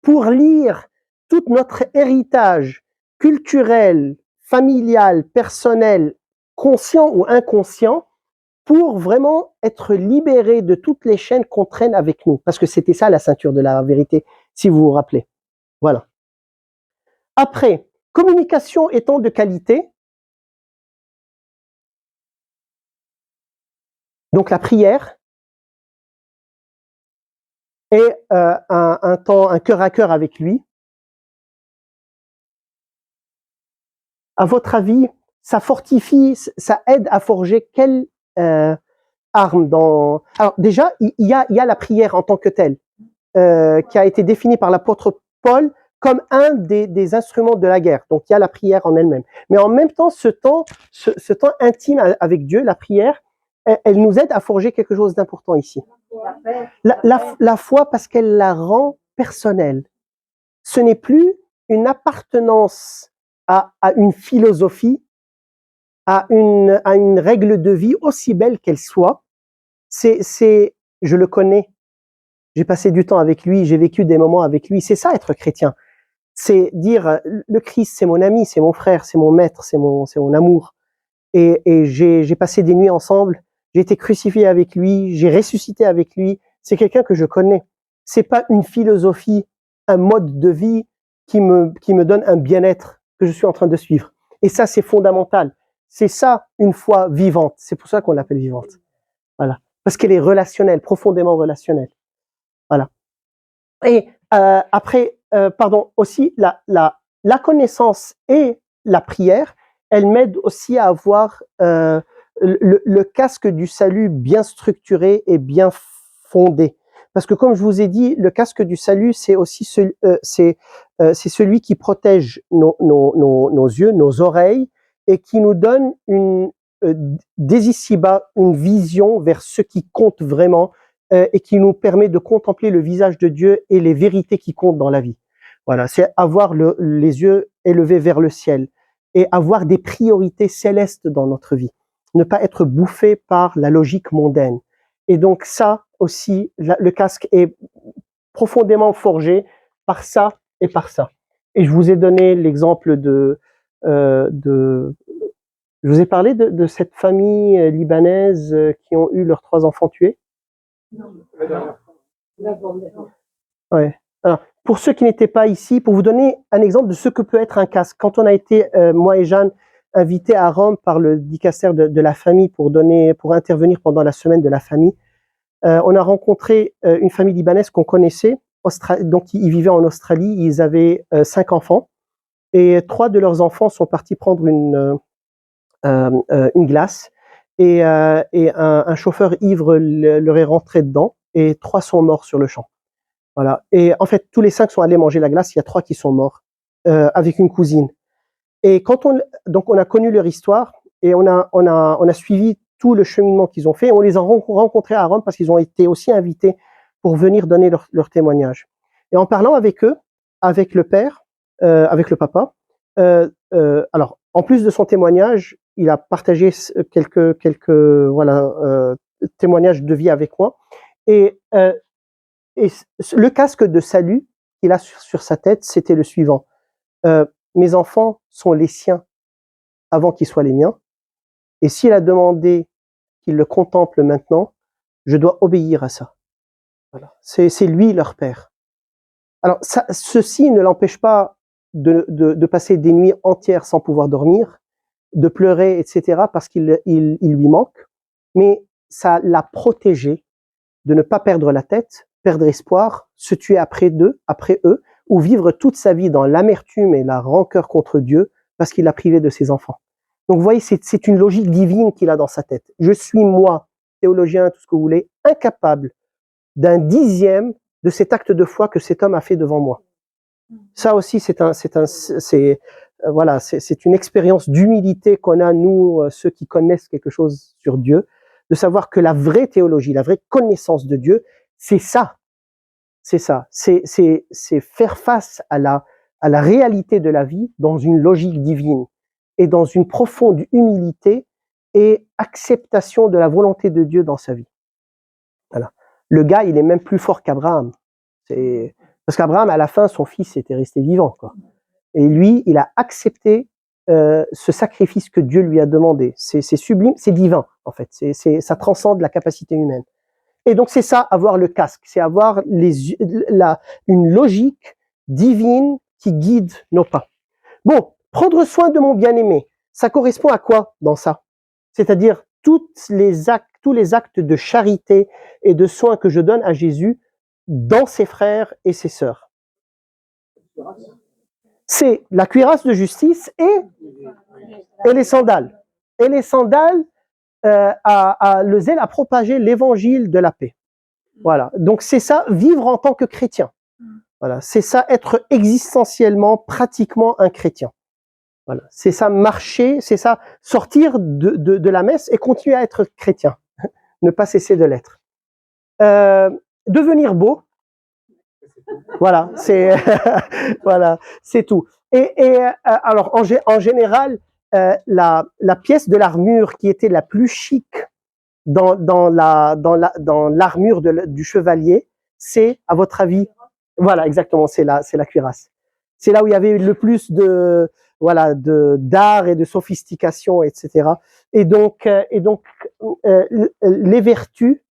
S1: pour lire tout notre héritage culturel, familial, personnel, conscient ou inconscient, pour vraiment être libéré de toutes les chaînes qu'on traîne avec nous. Parce que c'était ça la ceinture de la vérité, si vous vous rappelez. Voilà. Après, communication étant de qualité, donc la prière, et un temps, un cœur à cœur avec lui. À votre avis, ça fortifie, ça aide à forger quelle arme dans... Alors déjà, il y a la prière en tant que telle, qui a été définie par l'apôtre Paul comme un des instruments de la guerre. Donc il y a la prière en elle-même. Mais en même temps, ce temps intime avec Dieu, la prière, elle nous aide à forger quelque chose d'important ici. La foi, parce qu'elle la rend personnelle. Ce n'est plus une appartenance à une philosophie, à une règle de vie, aussi belle qu'elle soit. Je le connais, j'ai passé du temps avec lui, j'ai vécu des moments avec lui. C'est ça être chrétien. C'est dire, le Christ, c'est mon ami, c'est mon frère, c'est mon maître, c'est mon amour. Et j'ai passé des nuits ensemble, j'ai été crucifié avec lui, j'ai ressuscité avec lui. C'est quelqu'un que je connais. C'est pas une philosophie, un mode de vie qui me donne un bien-être que je suis en train de suivre. Et ça, c'est fondamental. C'est ça, une foi vivante. C'est pour ça qu'on l'appelle vivante. Voilà. Parce qu'elle est relationnelle, profondément relationnelle. Voilà. Et après, aussi, la connaissance et la prière, elle m'aide aussi à avoir le casque du salut bien structuré et bien fondé. Parce que comme je vous ai dit, le casque du salut, c'est aussi c'est celui qui protège nos yeux, nos oreilles, et qui nous donne dès ici-bas une vision vers ce qui compte vraiment, et qui nous permet de contempler le visage de Dieu et les vérités qui comptent dans la vie. Voilà, c'est avoir les yeux élevés vers le ciel et avoir des priorités célestes dans notre vie. Ne pas être bouffé par la logique mondaine. Et donc ça aussi, le casque est profondément forgé par ça et par ça. Et je vous ai donné l'exemple je vous ai parlé de cette famille libanaise qui ont eu leurs 3 enfants tués. Ouais. Alors, pour ceux qui n'étaient pas ici, pour vous donner un exemple de ce que peut être un casque. Quand on a été, moi et Jeanne, invités à Rome par le dicaster de la famille pour intervenir pendant la semaine de la famille, on a rencontré une famille libanaise qu'on connaissait. Donc, ils vivaient en Australie. Ils avaient 5 enfants. Et 3 de leurs enfants sont partis prendre une glace. Et un chauffeur ivre leur est rentré dedans. Et 3 sont morts sur le champ. Voilà. Et en fait, tous les 5 sont allés manger la glace. Il y a 3 qui sont morts avec une cousine. Et donc on a connu leur histoire et on a suivi tout le cheminement qu'ils ont fait. On les a rencontrés à Rome parce qu'ils ont été aussi invités pour venir donner leur témoignage. Et en parlant avec eux, avec le père, avec le papa, alors en plus de son témoignage, il a partagé quelques témoignages de vie avec moi. Et le casque de salut qu'il a sur sa tête, c'était le suivant. Mes enfants sont les siens avant qu'ils soient les miens. Et s'il a demandé qu'ils le contemplent maintenant, je dois obéir à ça. Voilà. C'est lui leur père. Alors, ceci ne l'empêche pas de passer des nuits entières sans pouvoir dormir, de pleurer, etc., parce qu'il lui manque. Mais ça l'a protégé de ne pas perdre la tête, perdre espoir, se tuer après eux, ou vivre toute sa vie dans l'amertume et la rancœur contre Dieu parce qu'il l'a privé de ses enfants. Donc vous voyez, c'est une logique divine qu'il a dans sa tête. Je suis moi, théologien, tout ce que vous voulez, incapable d'un 10e de cet acte de foi que cet homme a fait devant moi. Ça aussi, c'est une expérience d'humilité qu'on a, nous, ceux qui connaissent quelque chose sur Dieu, de savoir que la vraie théologie, la vraie connaissance de Dieu, c'est ça. C'est ça. C'est faire face à la réalité de la vie dans une logique divine et dans une profonde humilité et acceptation de la volonté de Dieu dans sa vie. Voilà. Le gars, il est même plus fort qu'Abraham. Parce qu'Abraham, à la fin, son fils était resté vivant, quoi. Et lui, il a accepté ce sacrifice que Dieu lui a demandé. C'est sublime, c'est divin, en fait. Ça transcende la capacité humaine. Et donc, c'est ça, avoir le casque. C'est avoir une logique divine qui guide nos pas. Bon, prendre soin de mon bien-aimé, ça correspond à quoi dans ça? C'est-à-dire tous les actes de charité et de soins que je donne à Jésus dans ses frères et ses sœurs. C'est la cuirasse de justice et les sandales. Et les sandales, le zèle à propager l'évangile de la paix. Voilà. Donc c'est ça, vivre en tant que chrétien. Voilà. C'est ça, être existentiellement, pratiquement un chrétien. Voilà. C'est ça, marcher, c'est ça, sortir de la messe et continuer à être chrétien. Ne pas cesser de l'être. Devenir beau. Voilà, c'est voilà, c'est tout. Alors en général, la pièce de l'armure qui était la plus chic dans l'armure du chevalier, c'est, à votre avis, voilà, exactement, c'est la cuirasse. C'est là où il y avait le plus d'art et de sophistication, etc. Et donc les vertus,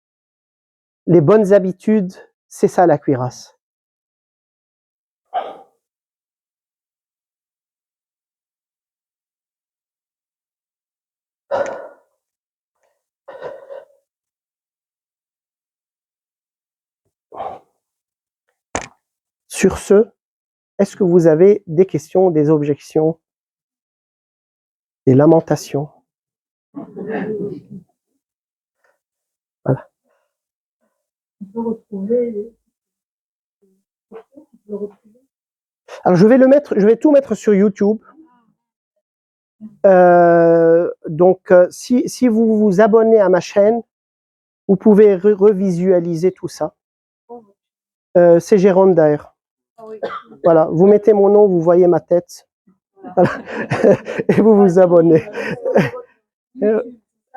S1: les bonnes habitudes, c'est ça la cuirasse. Sur ce, est-ce que vous avez des questions, des objections, des lamentations? Voilà.
S2: On peut retrouver.
S1: Alors je vais tout mettre sur YouTube. Donc si vous vous abonnez à ma chaîne, vous pouvez revisualiser tout ça. C'est Jérôme Daher. Voilà, vous mettez mon nom, vous voyez ma tête. Voilà. Et vous vous abonnez.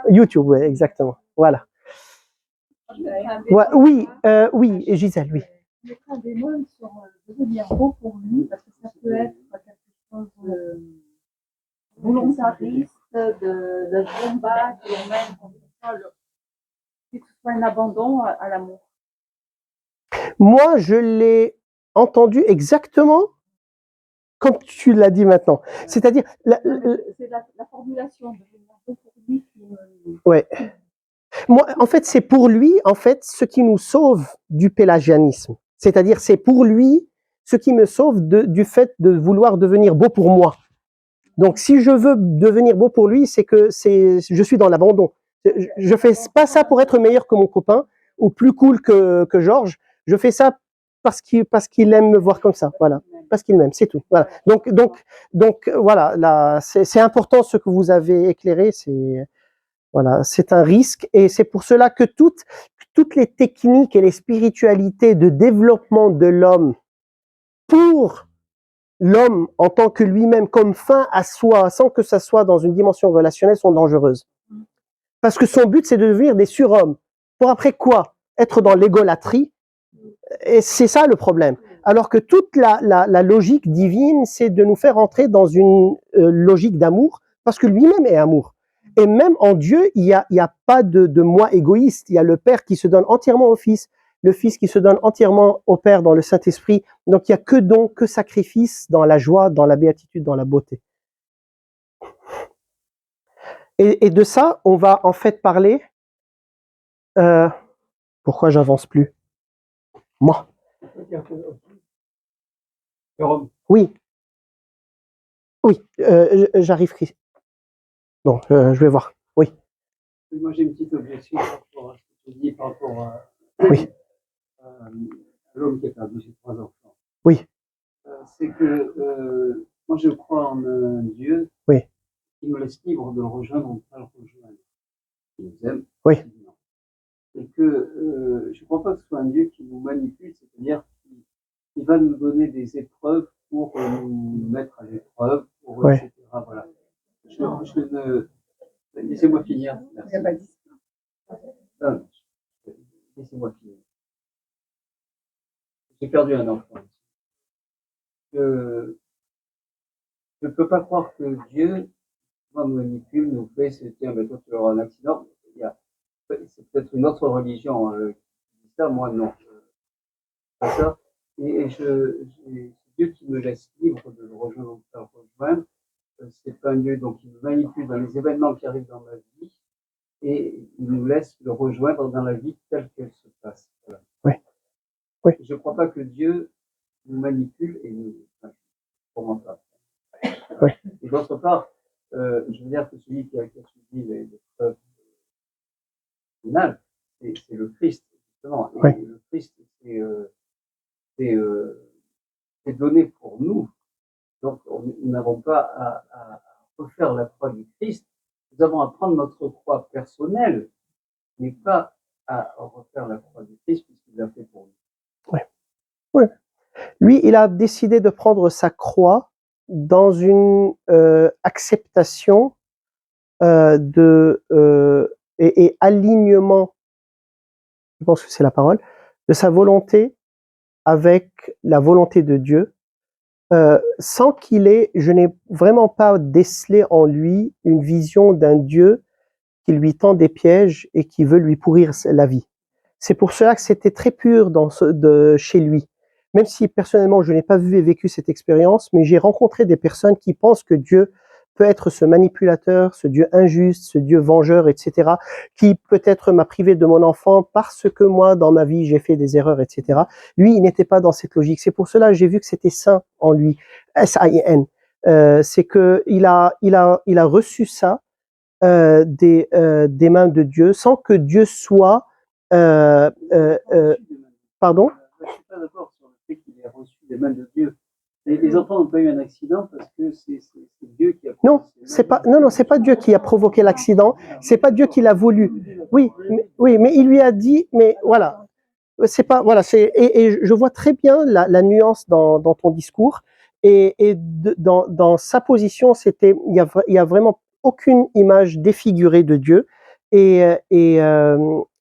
S1: YouTube, oui, exactement. Voilà. Ouais, oui, et Gisèle, oui.
S4: Mettre un bémol sur devenir beau pour lui, parce que ça peut être quelque chose de volontariste, de combat qui emmène comme ça, que ce soit un abandon à l'amour.
S1: Moi, je l'ai entendu exactement comme tu l'as dit maintenant. C'est-à-dire...
S4: C'est la formulation de devenir beau pour lui qui me...
S1: Ouais. Moi, en fait, c'est pour lui, en fait, ce qui nous sauve du pélagianisme. C'est-à-dire, c'est pour lui ce qui me sauve du fait de vouloir devenir beau pour moi. Donc, si je veux devenir beau pour lui, c'est que je suis dans l'abandon. Je fais pas ça pour être meilleur que mon copain ou plus cool que Georges. Je fais ça parce qu'il aime me voir comme ça. Voilà, parce qu'il m'aime, c'est tout. Voilà. Donc voilà, là, c'est important ce que vous avez éclairé. Voilà, c'est un risque et c'est pour cela que toutes les techniques et les spiritualités de développement de l'homme pour l'homme en tant que lui-même comme fin à soi, sans que ça soit dans une dimension relationnelle, sont dangereuses. Parce que son but, c'est de devenir des surhommes. Pour après quoi? Être dans l'égolâtrie. Et c'est ça le problème. Alors que toute la logique divine, c'est de nous faire entrer dans une logique d'amour, parce que lui-même est amour. Et même en Dieu, il y a pas de moi égoïste. Il y a le Père qui se donne entièrement au Fils, le Fils qui se donne entièrement au Père dans le Saint-Esprit. Donc il y a que don, que sacrifice dans la joie, dans la béatitude, dans la beauté. Et de ça, on va en fait parler. Pourquoi j'avance plus? Moi. Oui. Oui, j'arrive, Chris. Non, je vais voir. Oui.
S3: Moi, j'ai une petite objection par rapport à ce que tu dis, par rapport à,
S1: Oui.
S3: à l'homme qui a perdu ses 3 enfants.
S1: Oui.
S3: C'est que moi, je crois en un Dieu qui nous laisse libre de le rejoindre, on peut le rejoindre. Il nous aime.
S1: Oui.
S3: Et que je ne crois pas que ce soit un Dieu qui nous manipule, c'est-à-dire qu'il va nous donner des épreuves pour nous mettre à l'épreuve, etc. Voilà. Laissez-moi finir. Merci.
S4: Il a pas dit.
S3: Non, laissez-moi finir. J'ai perdu un enfant. Je ne peux pas croire que Dieu nous manipule, nous fait, tiens, ben, toi tu auras un accident. C'est peut-être une autre religion qui dit ça, moi non. Pas ça. Et c'est Dieu qui me laisse libre de le rejoindre, de le rejoindre. C'est pas un Dieu donc il me manipule dans les événements qui arrivent dans ma vie et il nous laisse le rejoindre dans la vie telle qu'elle se passe. Voilà.
S1: Oui. Oui.
S3: Je ne crois pas que Dieu nous manipule et nous. Comment ça?
S1: Oui.
S3: Et d'autre part, je veux dire que celui qui a subi les preuves finales, c'est le Christ, justement. Et
S1: oui.
S3: le Christ, c'est donné pour nous. Donc, nous n'avons pas à refaire la croix du Christ. Nous avons à prendre notre croix personnelle, mais pas à refaire la croix du Christ, puisqu'il l'a fait pour nous.
S1: Oui. Oui. Lui, il a décidé de prendre sa croix dans une acceptation et alignement, je pense que c'est la parole, de sa volonté avec la volonté de Dieu, sans qu'il ait, je n'ai vraiment pas décelé en lui une vision d'un Dieu qui lui tend des pièges et qui veut lui pourrir la vie. C'est pour cela que c'était très pur chez lui. Même si personnellement je n'ai pas vu et vécu cette expérience, mais j'ai rencontré des personnes qui pensent que Dieu peut être ce manipulateur, ce Dieu injuste, ce Dieu vengeur, etc., qui peut-être m'a privé de mon enfant parce que moi, dans ma vie, j'ai fait des erreurs, etc. Lui, il n'était pas dans cette logique. C'est pour cela que j'ai vu que c'était saint en lui, S-A-I-N. C'est que il a reçu ça des mains de Dieu, sans que Dieu soit pardon?
S3: Je ne suis pas d'accord sur le fait qu'il ait reçu des mains de Dieu. Les enfants n'ont pas eu un accident parce que c'est Dieu qui a.
S1: Non, c'est pas Dieu qui a provoqué l'accident. C'est pas Dieu qui l'a voulu. Oui, mais il lui a dit, mais voilà, c'est pas voilà, et je vois très bien la nuance dans ton discours et dans sa position, il y a vraiment aucune image défigurée de Dieu et il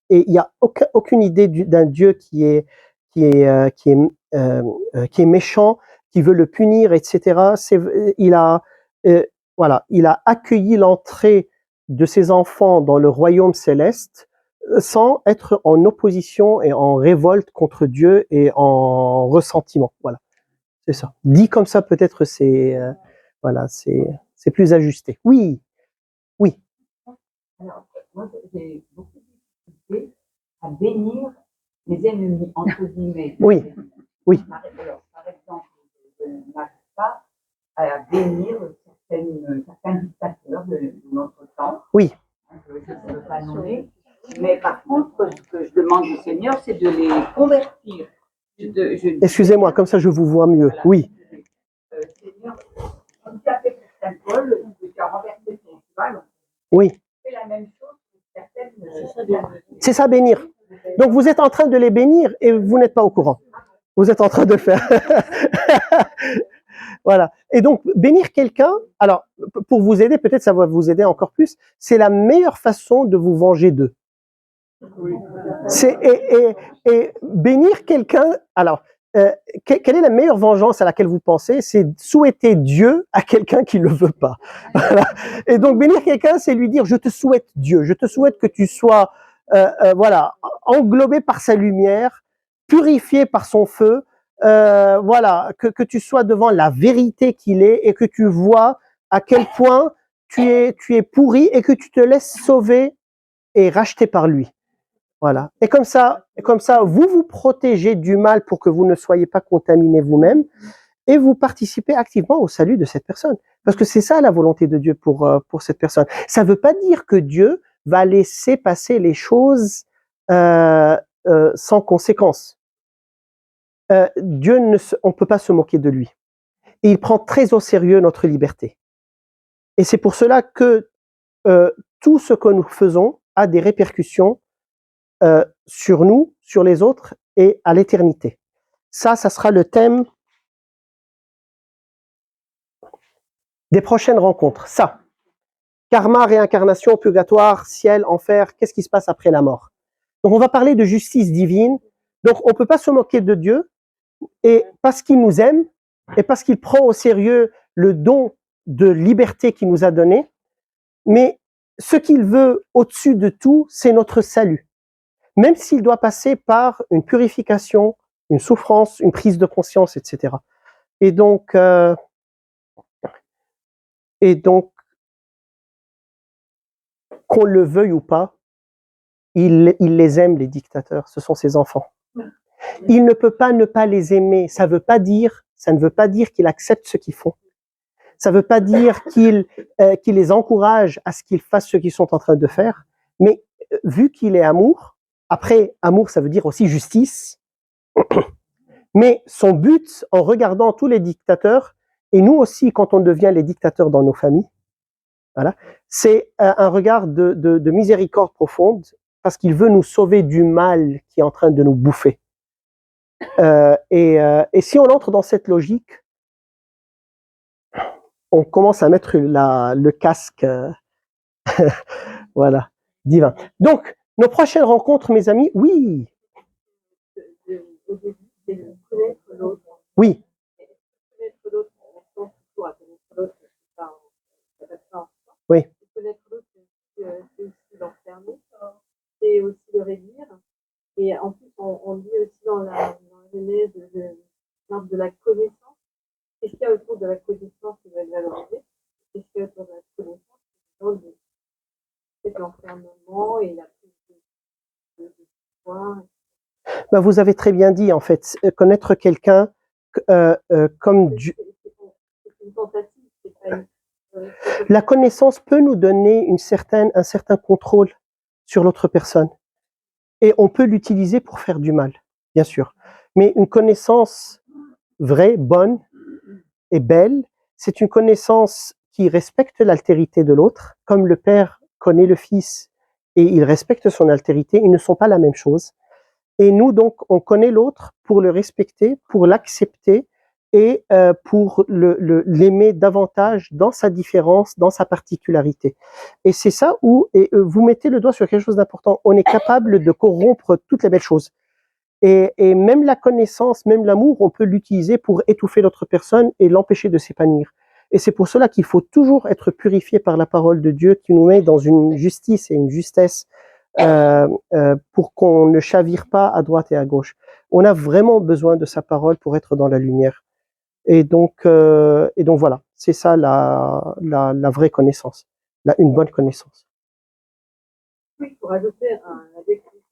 S1: y a aucune idée d'un Dieu qui est méchant, qui veut le punir, etc. Il a accueilli l'entrée de ses enfants dans le royaume céleste sans être en opposition et en révolte contre Dieu et en ressentiment. Voilà, c'est ça. Dit comme ça, peut-être c'est plus ajusté. Oui.
S5: Alors, moi, j'ai beaucoup de difficulté à bénir les ennemis, entre guillemets.
S1: Oui.
S5: Alors, par exemple, je n'arrive pas à bénir certains dictateurs de notre temps.
S1: Oui.
S5: Je ne veux pas nommer. Mais par contre, ce que je demande au Seigneur, c'est de les convertir.
S1: Excusez-moi, comme ça je vous vois mieux. Voilà. Oui.
S5: Seigneur, comme tu as fait pour Saint Paul, tu as renversé son cheval.
S1: Oui.
S5: C'est la même chose que certaines.
S1: C'est ça, bénir. Donc vous êtes en train de les bénir et vous n'êtes pas au courant. Vous êtes en train de faire. Voilà. Et donc, bénir quelqu'un, alors, pour vous aider, peut-être ça va vous aider encore plus, c'est la meilleure façon de vous venger d'eux. Oui. Et bénir quelqu'un, alors, quelle est la meilleure vengeance à laquelle vous pensez? C'est souhaiter Dieu à quelqu'un qui ne le veut pas. Voilà. Et donc, bénir quelqu'un, c'est lui dire, je te souhaite Dieu, je te souhaite que tu sois, englobé par sa lumière, purifié par son feu, que tu sois devant la vérité qu'il est et que tu vois à quel point tu es pourri et que tu te laisses sauver et racheter par lui. Voilà. Et comme ça, vous vous protégez du mal pour que vous ne soyez pas contaminé vous-même et vous participez activement au salut de cette personne. Parce que c'est ça la volonté de Dieu pour cette personne. Ça ne veut pas dire que Dieu va laisser passer les choses sans conséquence. Dieu on ne peut pas se moquer de lui. Et il prend très au sérieux notre liberté. Et c'est pour cela que tout ce que nous faisons a des répercussions sur nous, sur les autres et à l'éternité. Ça sera le thème des prochaines rencontres. Ça. karma, réincarnation, purgatoire, ciel, enfer, qu'est-ce qui se passe après la mort? Donc on va parler de justice divine. Donc on ne peut pas se moquer de Dieu, et parce qu'il nous aime, et parce qu'il prend au sérieux le don de liberté qu'il nous a donné, mais ce qu'il veut au-dessus de tout, c'est notre salut. Même s'il doit passer par une purification, une souffrance, une prise de conscience, etc. Et donc, qu'on le veuille ou pas, il les aime, les dictateurs, ce sont ses enfants. Il ne peut pas ne pas les aimer, ça ne veut pas dire qu'il accepte ce qu'ils font. Ça ne veut pas dire qu'il les encourage à ce qu'ils fassent ce qu'ils sont en train de faire, mais vu qu'il est amour, après, amour, ça veut dire aussi justice, mais son but, en regardant tous les dictateurs, et nous aussi, quand on devient les dictateurs dans nos familles, voilà, c'est un regard de miséricorde profonde, parce qu'il veut nous sauver du mal qui est en train de nous bouffer. Et si on entre dans cette logique, on commence à mettre le casque, voilà, divin. Donc, nos prochaines rencontres, mes amis, oui.
S2: Au début, c'est de connaître l'autre.
S1: Oui.
S2: Connaître l'autre, on pense toujours à connaître l'autre, ça pas de sens.
S1: Oui.
S2: Connaître l'autre, c'est aussi l'enfermer, c'est aussi le réduire. Et en plus, on dit aussi dans la Genèse l'arbre de la connaissance. Qu'est-ce qu'il y a autour de la connaissance qui va être valorisée? Qu'est-ce qu'il y a autour de la connaissance? C'est l'enfermement et la prise de pouvoir.
S1: Ben, vous avez très bien dit, en fait, connaître quelqu'un comme Dieu.
S2: C'est une tentative, c'est pas une,
S1: La connaissance peut nous donner un certain contrôle sur l'autre personne. Et on peut l'utiliser pour faire du mal, bien sûr. Mais une connaissance vraie, bonne et belle, c'est une connaissance qui respecte l'altérité de l'autre, comme le père connaît le fils et il respecte son altérité, ils ne sont pas la même chose. Et nous, donc, on connaît l'autre pour le respecter, pour l'accepter et pour l'aimer davantage dans sa différence, dans sa particularité. Et c'est ça où vous mettez le doigt sur quelque chose d'important. On est capable de corrompre toutes les belles choses. Et même la connaissance, même l'amour, on peut l'utiliser pour étouffer l'autre personne et l'empêcher de s'épanouir. Et c'est pour cela qu'il faut toujours être purifié par la parole de Dieu qui nous met dans une justice et une justesse pour qu'on ne chavire pas à droite et à gauche. On a vraiment besoin de sa parole pour être dans la lumière. Et donc voilà, c'est ça la vraie connaissance, une bonne connaissance.
S2: Oui, pour ajouter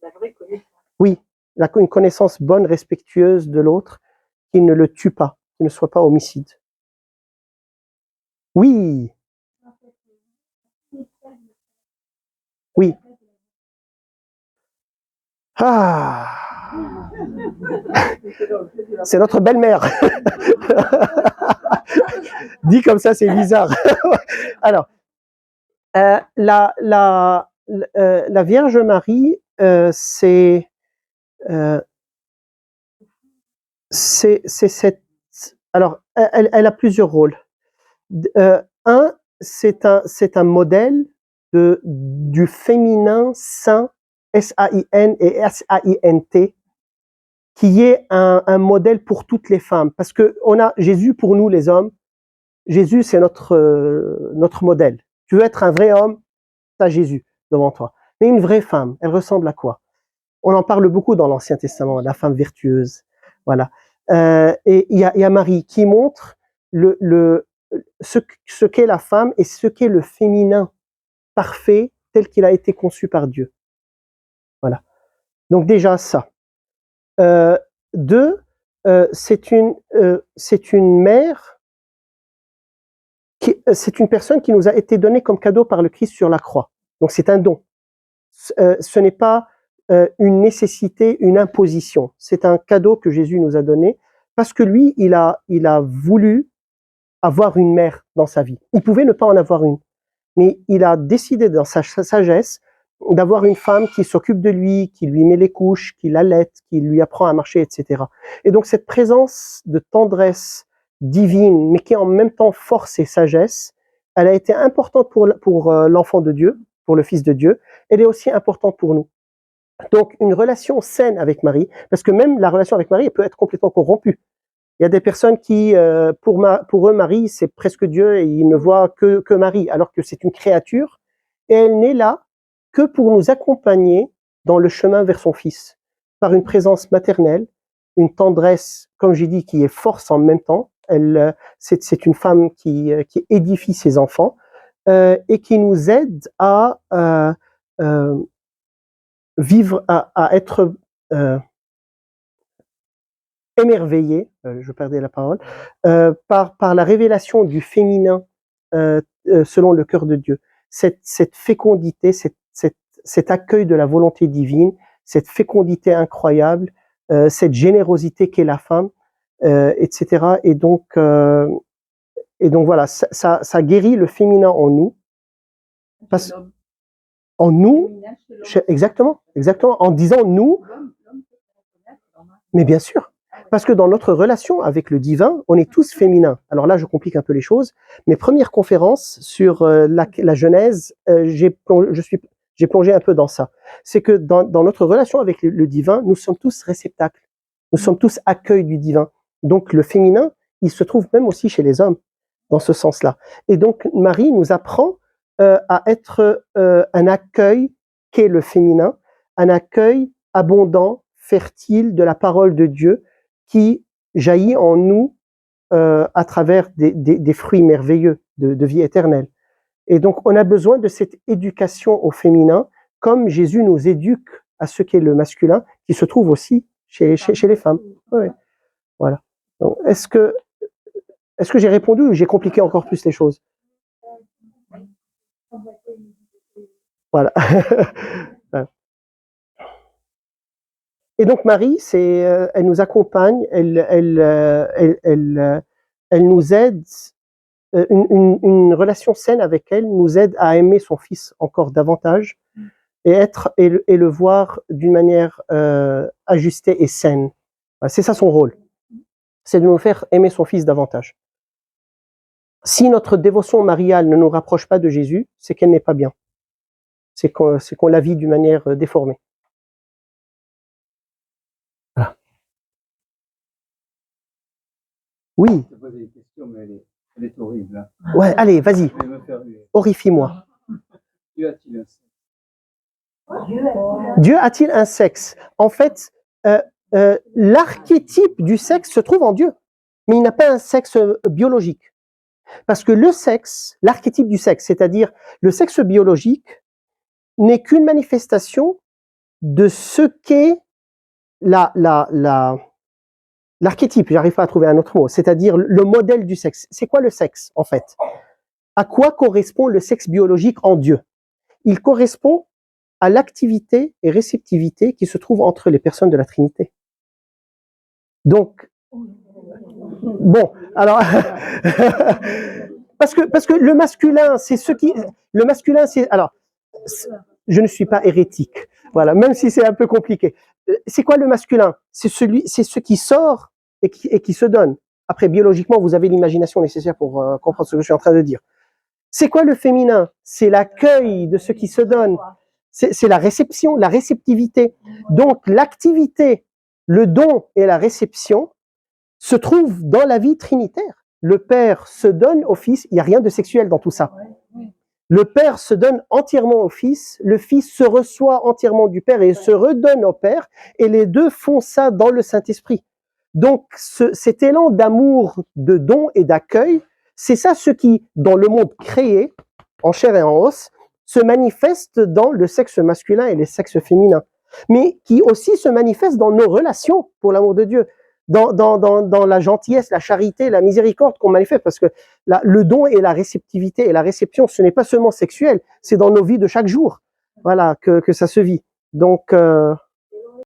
S2: la vraie connaissance.
S1: Oui, une connaissance bonne, respectueuse de l'autre, qui ne le tue pas, qui ne soit pas homicide. Oui. Oui. Ah. C'est notre belle-mère. Dit comme ça, c'est bizarre. Alors, la Vierge Marie, c'est cette. Alors, elle a plusieurs rôles. Un, c'est un modèle du féminin saint, S-A-I-N et S-A-I-N-T, qui est un modèle pour toutes les femmes. Parce que on a Jésus pour nous, les hommes. Jésus, c'est notre modèle. Tu veux être un vrai homme, tu as Jésus devant toi. Mais une vraie femme, elle ressemble à quoi? On en parle beaucoup dans l'Ancien Testament, la femme vertueuse. Voilà. Et il y a Marie qui montre ce qu'est la femme et ce qu'est le féminin parfait tel qu'il a été conçu par Dieu. Voilà. Donc déjà ça. Deux, c'est une mère, c'est une personne qui nous a été donnée comme cadeau par le Christ sur la croix. Donc c'est un don. Ce n'est pas une nécessité, une imposition. C'est un cadeau que Jésus nous a donné parce que lui, il a voulu avoir une mère dans sa vie. Il pouvait ne pas en avoir une, mais il a décidé dans sa sagesse d'avoir une femme qui s'occupe de lui, qui lui met les couches, qui l'allaite, qui lui apprend à marcher, etc. Et donc cette présence de tendresse divine, mais qui est en même temps force et sagesse, elle a été importante pour l'enfant de Dieu, pour le Fils de Dieu, elle est aussi importante pour nous. Donc, une relation saine avec Marie, parce que même la relation avec Marie elle peut être complètement corrompue. Il y a des personnes qui, pour eux, Marie, c'est presque Dieu et ils ne voient que Marie, alors que c'est une créature et elle n'est là que pour nous accompagner dans le chemin vers son Fils, par une présence maternelle, une tendresse, comme j'ai dit, qui est force en même temps. C'est une femme qui édifie ses enfants et qui nous aide à vivre, à être émerveillé, je perdais la parole, par la révélation du féminin selon le cœur de Dieu. Cette fécondité, cet accueil de la volonté divine, cette fécondité incroyable, cette générosité qu'est la femme, etc. Et donc voilà, ça guérit le féminin en nous. En nous, exactement, en disant nous, mais bien sûr, parce que dans notre relation avec le divin, on est tous féminins. Alors là, je complique un peu les choses. Mes premières conférences sur la Genèse, j'ai plongé un peu dans ça. C'est que dans notre relation avec le divin, nous sommes tous réceptacles. Nous sommes tous accueil du divin. Donc le féminin, il se trouve même aussi chez les hommes, dans ce sens-là. Et donc Marie nous apprend à être un accueil qu'est le féminin, un accueil abondant, fertile de la parole de Dieu qui jaillit en nous à travers des fruits merveilleux de vie éternelle. Et donc on a besoin de cette éducation au féminin, comme Jésus nous éduque à ce qu'est le masculin, qui se trouve aussi chez les femmes. Oui. Voilà. Donc, est-ce que j'ai répondu ou j'ai compliqué encore plus les choses? Voilà. Et donc Marie, elle nous accompagne, elle nous aide, une relation saine avec elle nous aide à aimer son Fils encore davantage et le voir d'une manière ajustée et saine. Voilà, c'est ça son rôle, c'est de nous faire aimer son Fils davantage. Si notre dévotion mariale ne nous rapproche pas de Jésus, c'est qu'elle n'est pas bien. C'est qu'on la vit d'une manière déformée. Voilà. Oui.
S3: Je te pose une question, mais elle est horrible. Hein.
S1: Ouais, allez, vas-y.
S3: Je vais me faire huer.
S1: Horrifie-moi.
S3: Dieu a-t-il un sexe?
S1: Dieu a-t-il un sexe? En fait, l'archétype du sexe se trouve en Dieu, mais il n'a pas un sexe biologique. Parce que le sexe, l'archétype du sexe, c'est-à-dire le sexe biologique, n'est qu'une manifestation de ce qu'est l'archétype, j'arrive pas à trouver un autre mot, c'est-à-dire le modèle du sexe. C'est quoi le sexe, en fait? À quoi correspond le sexe biologique en Dieu? Il correspond à l'activité et réceptivité qui se trouve entre les personnes de la Trinité. Donc, bon, alors, parce que le masculin, alors, je ne suis pas hérétique, voilà, même si c'est un peu compliqué. C'est quoi le masculin? C'est ce qui sort et qui se donne. Après, biologiquement, vous avez l'imagination nécessaire pour comprendre ce que je suis en train de dire. C'est quoi le féminin? C'est l'accueil de ce qui se donne. C'est la réception, la réceptivité. Donc, l'activité, le don et la réception se trouvent dans la vie trinitaire. Le Père se donne au Fils, il n'y a rien de sexuel dans tout ça. Le Père se donne entièrement au Fils, le Fils se reçoit entièrement du Père et se redonne au Père, et les deux font ça dans le Saint-Esprit. Donc, cet élan d'amour, de don et d'accueil, c'est ça ce qui, dans le monde créé, en chair et en os, se manifeste dans le sexe masculin et le sexe féminin, mais qui aussi se manifeste dans nos relations, pour l'amour de Dieu, dans la gentillesse, la charité, la miséricorde qu'on manifeste, parce que le don et la réceptivité et la réception, ce n'est pas seulement sexuel, c'est dans nos vies de chaque jour, voilà, que ça se vit. Donc,